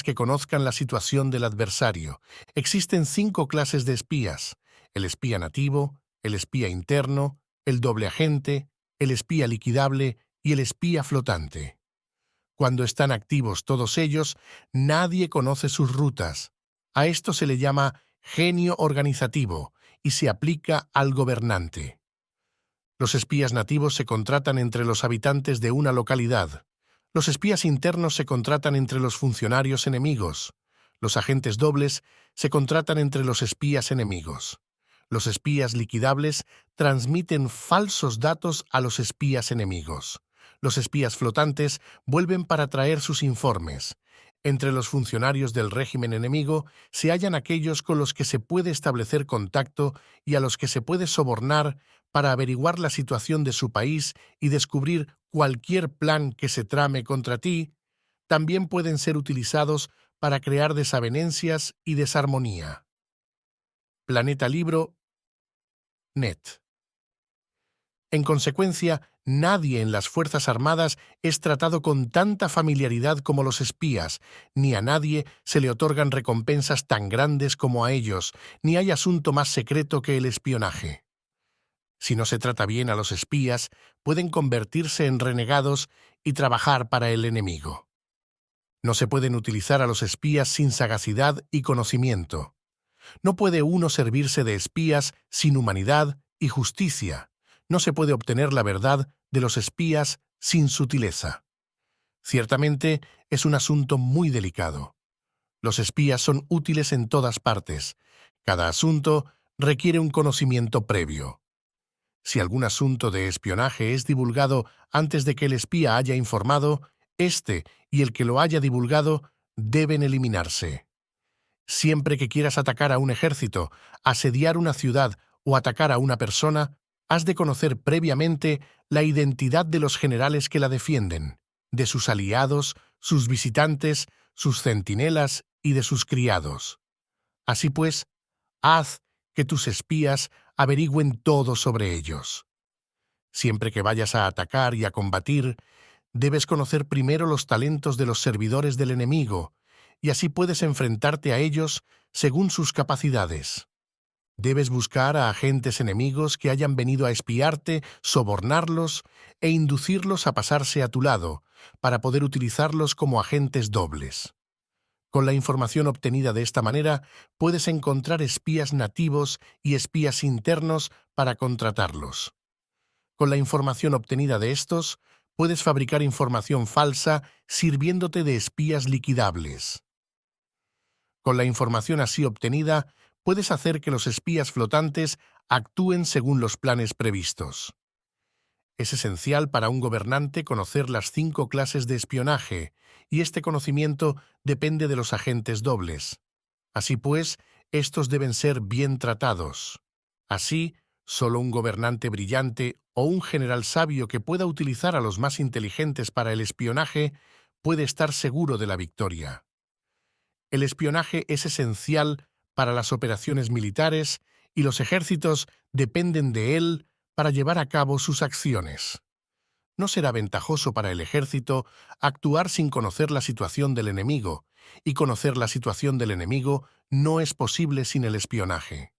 que conozcan la situación del adversario. Existen 5 clases de espías: el espía nativo, el espía interno, el doble agente, el espía liquidable y el espía flotante. Cuando están activos todos ellos, nadie conoce sus rutas. A esto se le llama genio organizativo y se aplica al gobernante. Los espías nativos se contratan entre los habitantes de una localidad. Los espías internos se contratan entre los funcionarios enemigos. Los agentes dobles se contratan entre los espías enemigos. Los espías liquidables transmiten falsos datos a los espías enemigos. Los espías flotantes vuelven para traer sus informes. Entre los funcionarios del régimen enemigo se hallan aquellos con los que se puede establecer contacto y a los que se puede sobornar para averiguar la situación de su país y descubrir cualquier plan que se trame contra ti. También pueden ser utilizados para crear desavenencias y desarmonía. Planeta Libro Net. En consecuencia, nadie en las Fuerzas Armadas es tratado con tanta familiaridad como los espías, ni a nadie se le otorgan recompensas tan grandes como a ellos, ni hay asunto más secreto que el espionaje. Si no se trata bien a los espías, pueden convertirse en renegados y trabajar para el enemigo. No se pueden utilizar a los espías sin sagacidad y conocimiento. No puede uno servirse de espías sin humanidad y justicia. No se puede obtener la verdad de los espías sin sutileza. Ciertamente es un asunto muy delicado. Los espías son útiles en todas partes. Cada asunto requiere un conocimiento previo. Si algún asunto de espionaje es divulgado antes de que el espía haya informado, éste y el que lo haya divulgado deben eliminarse. Siempre que quieras atacar a un ejército, asediar una ciudad o atacar a una persona, has de conocer previamente la identidad de los generales que la defienden, de sus aliados, sus visitantes, sus centinelas y de sus criados. Así pues, haz que tus espías averigüen todo sobre ellos. Siempre que vayas a atacar y a combatir, debes conocer primero los talentos de los servidores del enemigo, y así puedes enfrentarte a ellos según sus capacidades. Debes buscar a agentes enemigos que hayan venido a espiarte, sobornarlos e inducirlos a pasarse a tu lado, para poder utilizarlos como agentes dobles. Con la información obtenida de esta manera, puedes encontrar espías nativos y espías internos para contratarlos. Con la información obtenida de estos, puedes fabricar información falsa sirviéndote de espías liquidables. Con la información así obtenida, puedes hacer que los espías flotantes actúen según los planes previstos. Es esencial para un gobernante conocer las 5 clases de espionaje, y este conocimiento depende de los agentes dobles. Así pues, estos deben ser bien tratados. Así, solo un gobernante brillante o un general sabio que pueda utilizar a los más inteligentes para el espionaje puede estar seguro de la victoria. El espionaje es esencial para las operaciones militares y los ejércitos dependen de él para llevar a cabo sus acciones. No será ventajoso para el ejército actuar sin conocer la situación del enemigo, y conocer la situación del enemigo no es posible sin el espionaje.